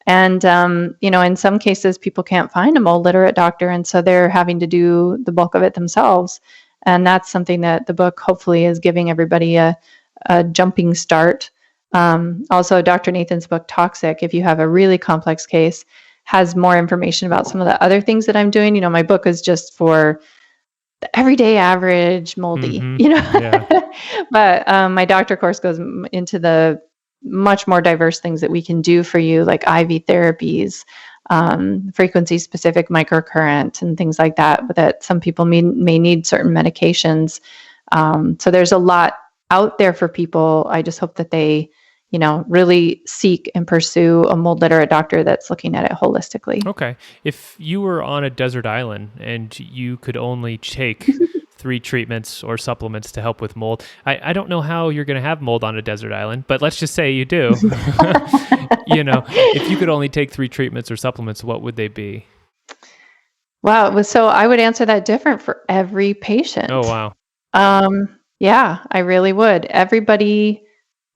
And, in some cases, people can't find a mold literate doctor, and so they're having to do the bulk of it themselves. And that's something that the book hopefully is giving everybody a jumping start. Also, Dr. Nathan's book, Toxic, if you have a really complex case, has more information about some of the other things that I'm doing. My book is just for the everyday average moldy, Yeah. But my doctor course goes into the much more diverse things that we can do for you, like IV therapies, frequency specific microcurrent and things like that, but that some people may need certain medications. So there's a lot out there for people. I just hope that they really seek and pursue a mold literate doctor that's looking at it holistically. Okay. If you were on a desert island and you could only take 3 treatments or supplements to help with mold, I don't know how you're going to have mold on a desert island, but let's just say you do. If you could only take 3 treatments or supplements, what would they be? Wow. So I would answer that different for every patient. Oh, wow. Yeah, I really would. Everybody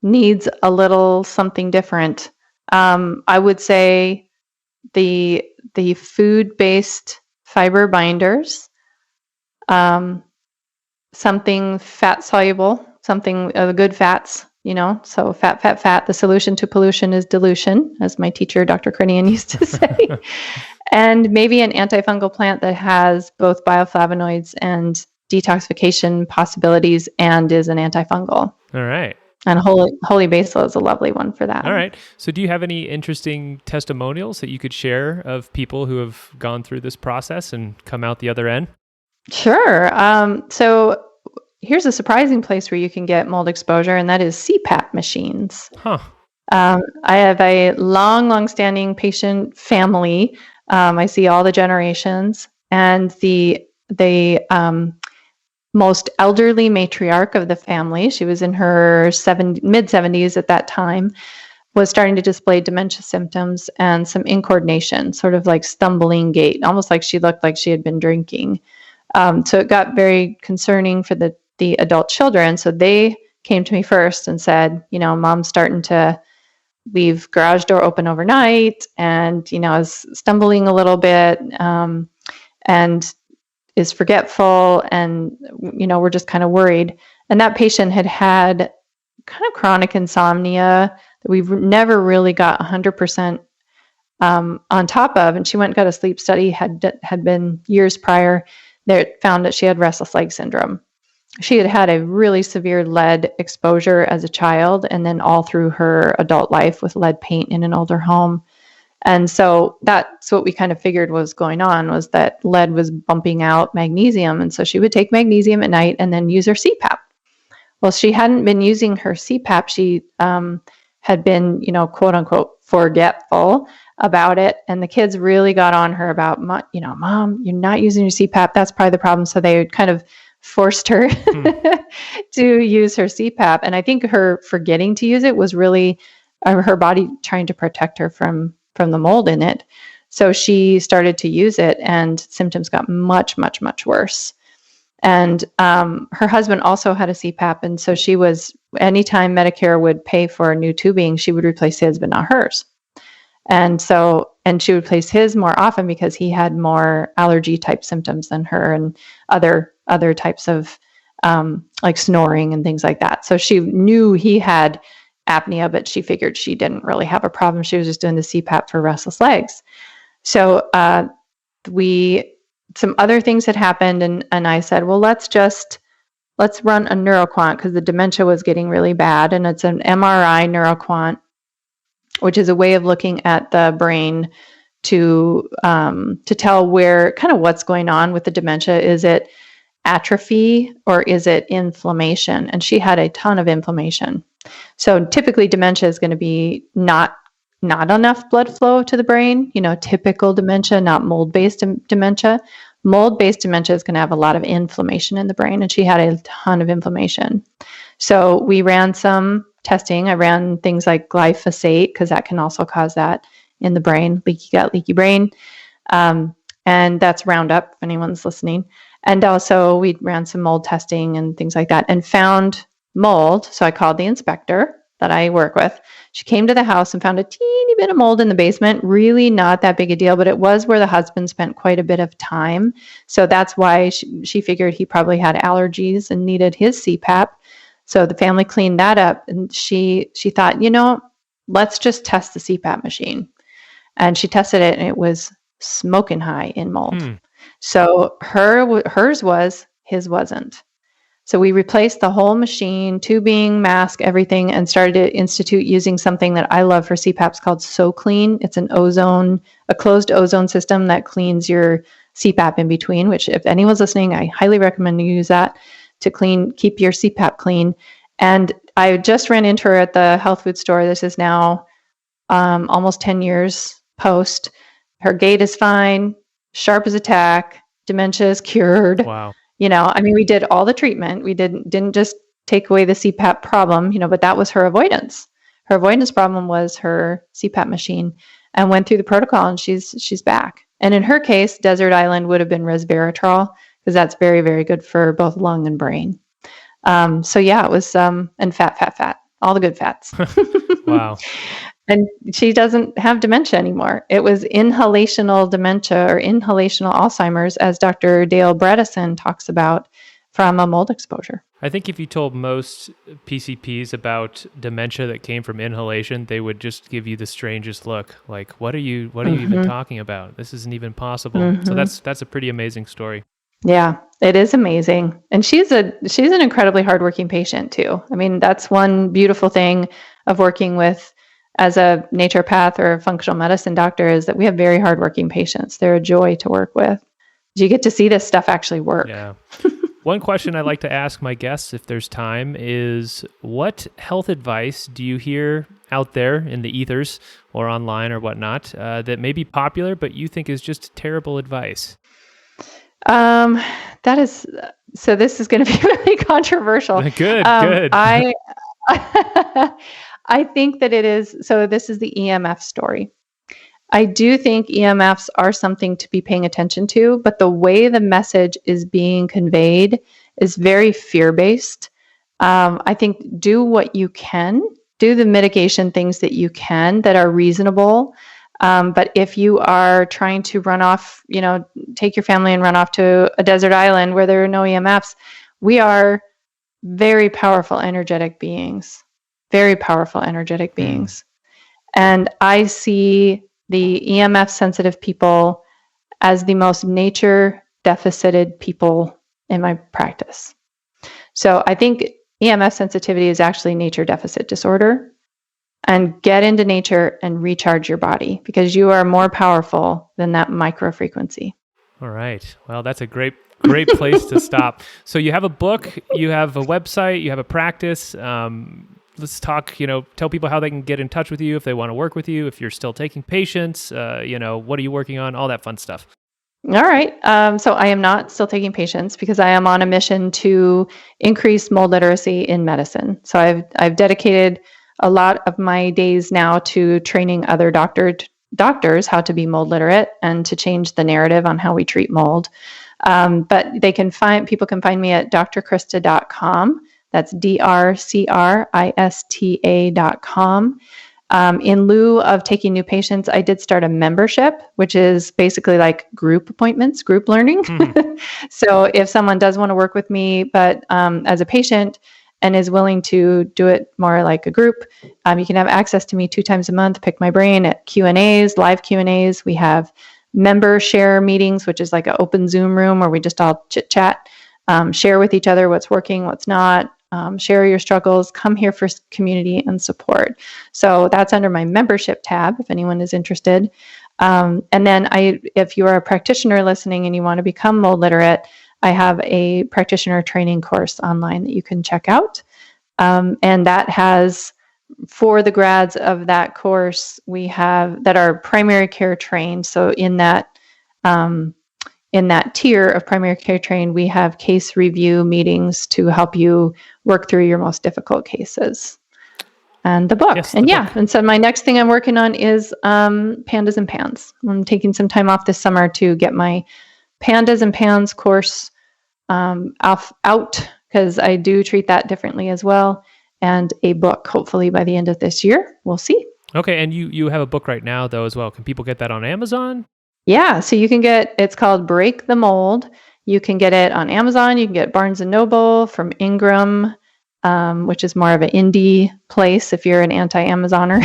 needs a little something different. I would say the food-based fiber binders, something fat soluble, something good fats, so fat. The solution to pollution is dilution, as my teacher, Dr. Crinian, used to say. And maybe an antifungal plant that has both bioflavonoids and detoxification possibilities and is an antifungal. All right. And holy basil is a lovely one for that. All right. So do you have any interesting testimonials that you could share of people who have gone through this process and come out the other end? Sure. So here's a surprising place where you can get mold exposure, and that is CPAP machines. Huh. I have a long-standing patient family. I see all the generations, and the most elderly matriarch of the family, she was in her mid-70s at that time, was starting to display dementia symptoms and some incoordination, sort of like stumbling gait, almost like she looked like she had been drinking. So it got very concerning for the adult children. So they came to me first and said, Mom's starting to leave garage door open overnight and, is stumbling a little bit and is forgetful. And, we're just kind of worried. And that patient had kind of chronic insomnia that we've never really got 100% on top of. And she went and got a sleep study, had been years prior, that found that she had restless leg syndrome. She had had a really severe lead exposure as a child, and then all through her adult life with lead paint in an older home. And so that's what we kind of figured was going on, was that lead was bumping out magnesium. And so she would take magnesium at night and then use her CPAP. Well, she hadn't been using her CPAP. She had been, quote unquote, forgetful about it. And the kids really got on her about, Mom, you're not using your CPAP. That's probably the problem. So they kind of forced her to use her CPAP. And I think her forgetting to use it was really her body trying to protect her from the mold in it. So she started to use it and symptoms got much, much, much worse. And her husband also had a CPAP. And so she was, anytime Medicare would pay for a new tubing, she would replace his, but not hers. And she would replace his more often because he had more allergy type symptoms than her and other types of like snoring and things like that. So she knew he had apnea, but she figured she didn't really have a problem. She was just doing the CPAP for restless legs. So some other things had happened, and I said, well, let's run a neuroquant because the dementia was getting really bad, and it's an MRI neuroquant, which is a way of looking at the brain to tell what's going on with the dementia. Is it atrophy or is it inflammation? And she had a ton of inflammation. So typically dementia is going to be not enough blood flow to the brain, typical dementia, not mold-based dementia. Mold-based dementia is going to have a lot of inflammation in the brain, and she had a ton of inflammation. So we ran some testing. I ran things like glyphosate, because that can also cause that in the brain, leaky gut, leaky brain. And that's Roundup, if anyone's listening. And also we ran some mold testing and things like that and found mold. So I called the inspector that I work with. She came to the house and found a teeny bit of mold in the basement. Really not that big a deal, but it was where the husband spent quite a bit of time. So that's why she figured he probably had allergies and needed his CPAP. So the family cleaned that up, and she thought, let's just test the CPAP machine. And she tested it, and it was smoking high in mold. So hers was, his wasn't. So we replaced the whole machine, tubing, mask, everything, and started to institute using something that I love for CPAPs called SoClean. It's a closed ozone system that cleans your CPAP in between, which if anyone's listening, I highly recommend you use that to keep your CPAP clean. And I just ran into her at the health food store. This is now almost 10 years post. Her gait is fine, sharp as a tack, dementia is cured. Wow. We did all the treatment. We didn't just take away the CPAP problem, but that was her avoidance. Her avoidance problem was her CPAP machine, and went through the protocol, and she's back. And in her case, Desert Island would have been resveratrol, because that's very, very good for both lung and brain. So yeah, it was, and fat, all the good fats. Wow. And she doesn't have dementia anymore. It was inhalational dementia or inhalational Alzheimer's, as Dr. Dale Bredesen talks about, from a mold exposure. I think if you told most PCPs about dementia that came from inhalation, they would just give you the strangest look. Like, what are you even talking about? This isn't even possible. So that's a pretty amazing story. Yeah, it is amazing. And she's an incredibly hardworking patient too. That's one beautiful thing of working with as a naturopath or a functional medicine doctor, is that we have very hardworking patients. They're a joy to work with. You get to see this stuff actually work. Yeah. One question I like to ask my guests, if there's time, is what health advice do you hear out there in the ethers or online or whatnot that may be popular, but you think is just terrible advice? This is going to be really controversial. Good. I think that it is. So this is the EMF story. I do think EMFs are something to be paying attention to, but the way the message is being conveyed is very fear-based. I think do what you can, do the mitigation things that you can that are reasonable. But if you are trying to run off, take your family and run off to a desert island where there are no EMFs, we are very powerful, energetic beings. Very powerful, energetic beings. And I see the EMF sensitive people as the most nature deficited people in my practice. So I think EMF sensitivity is actually nature deficit disorder. And get into nature and recharge your body, because you are more powerful than that micro frequency. All right. Well, that's a great place to stop. So you have a book, you have a website, you have a practice. Let's talk, tell people how they can get in touch with you if they want to work with you, if you're still taking patients, what are you working on, all that fun stuff. All right. So I am not still taking patients because I am on a mission to increase mold literacy in medicine. So I've dedicated a lot of my days now to training other doctors how to be mold literate and to change the narrative on how we treat mold. But people can find me at drcrista.com. That's drcrista.com. In lieu of taking new patients, I did start a membership, which is basically like group appointments, group learning. So if someone does want to work with me, but as a patient and is willing to do it more like a group, you can have access to me 2 times a month, pick my brain at Q&As, live Q&As. We have member share meetings, which is like an open Zoom room where we just all chit chat, share with each other what's working, what's not. Share your struggles, come here for community and support. So that's under my membership tab if anyone is interested. And then if you are a practitioner listening and you want to become mold literate, I have a practitioner training course online that you can check out. And that has, for the grads of that course, we have that are primary care trained. So in that tier of primary care trained, we have case review meetings to help you work through your most difficult cases. and the book. Yes, and the book. And so my next thing I'm working on is Pandas and Pans. I'm taking some time off this summer to get my Pandas and Pans course out, because I do treat that differently as well. And a book, hopefully by the end of this year. We'll see. Okay, and you have a book right now, though, as well. Can people get that on Amazon? Yeah, so you can it's called Break the Mold. You can get it on Amazon. You can get Barnes & Noble, from Ingram, which is more of an indie place if you're an anti-Amazoner.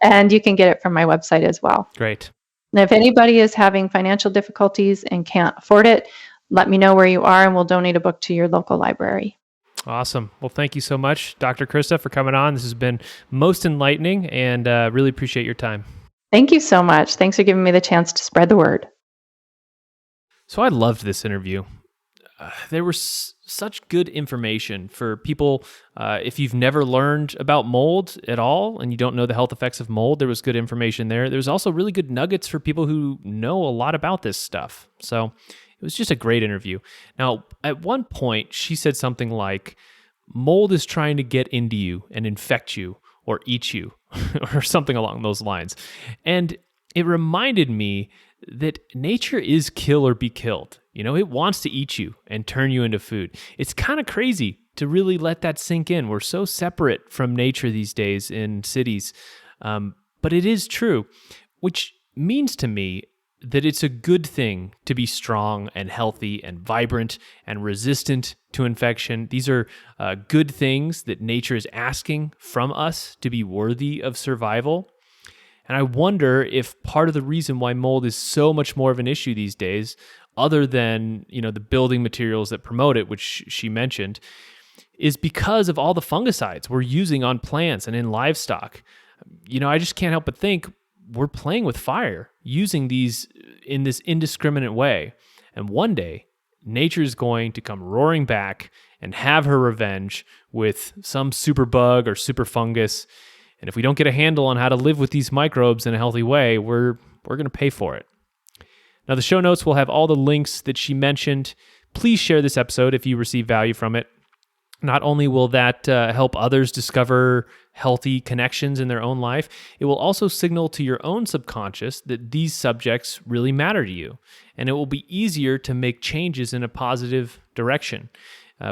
And you can get it from my website as well. Great. And if anybody is having financial difficulties and can't afford it, let me know where you are and we'll donate a book to your local library. Awesome. Well, thank you so much, Dr. Crista, for coming on. This has been most enlightening, and really appreciate your time. Thank you so much. Thanks for giving me the chance to spread the word. So I loved this interview. There was such good information for people. If you've never learned about mold at all and you don't know the health effects of mold, there was good information there. There's also really good nuggets for people who know a lot about this stuff. So it was just a great interview. Now, at one point, she said something like, mold is trying to get into you and infect you or eat you or something along those lines. And it reminded me that nature is kill or be killed. It wants to eat you and turn you into food. It's kind of crazy to really let that sink in. We're so separate from nature these days in cities. But it is true, which means to me that it's a good thing to be strong and healthy and vibrant and resistant to infection. These are good things that nature is asking from us to be worthy of survival. And I wonder if part of the reason why mold is so much more of an issue these days, other than, the building materials that promote it, which she mentioned, is because of all the fungicides we're using on plants and in livestock. I just can't help but think we're playing with fire, using these in this indiscriminate way. And one day, nature is going to come roaring back and have her revenge with some super bug or super fungus. And if we don't get a handle on how to live with these microbes in a healthy way, we're going to pay for it. Now, the show notes will have all the links that she mentioned. Please share this episode if you receive value from it. Not only will that help others discover healthy connections in their own life, it will also signal to your own subconscious that these subjects really matter to you, and it will be easier to make changes in a positive direction.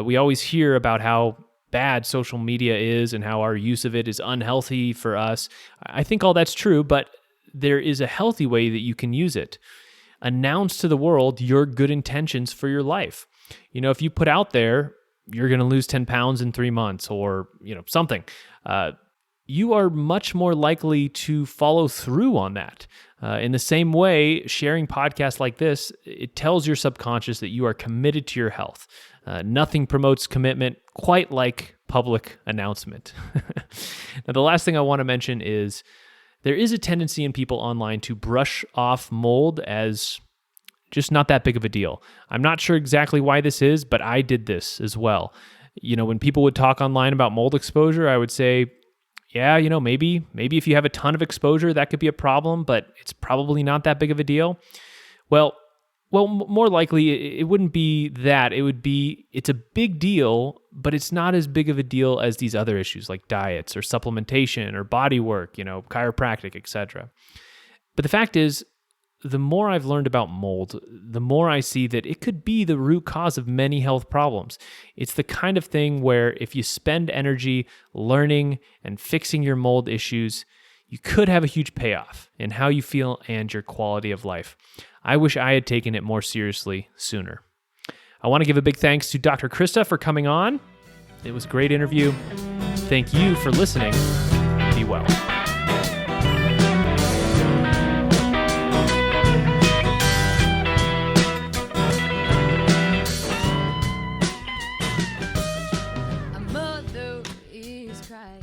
We always hear about how bad social media is and how our use of it is unhealthy for us. I think all that's true, but there is a healthy way that you can use it. Announce to the world your good intentions for your life. If you put out there, you're going to lose 10 pounds in 3 months or, something, you are much more likely to follow through on that. In the same way, sharing podcasts like this, it tells your subconscious that you are committed to your health. Nothing promotes commitment quite like public announcement. Now, the last thing I want to mention is there is a tendency in people online to brush off mold as just not that big of a deal. I'm not sure exactly why this is, but I did this as well. When people would talk online about mold exposure, I would say, yeah, maybe if you have a ton of exposure, that could be a problem, but it's probably not that big of a deal. Well, more likely it wouldn't be that. It would be, it's a big deal, but it's not as big of a deal as these other issues like diets or supplementation or body work, chiropractic, etc. But the fact is, the more I've learned about mold, the more I see that it could be the root cause of many health problems. It's the kind of thing where if you spend energy learning and fixing your mold issues, you could have a huge payoff in how you feel and your quality of life. I wish I had taken it more seriously sooner. I want to give a big thanks to Dr. Crista for coming on. It was a great interview. Thank you for listening. Be well. A mother is crying.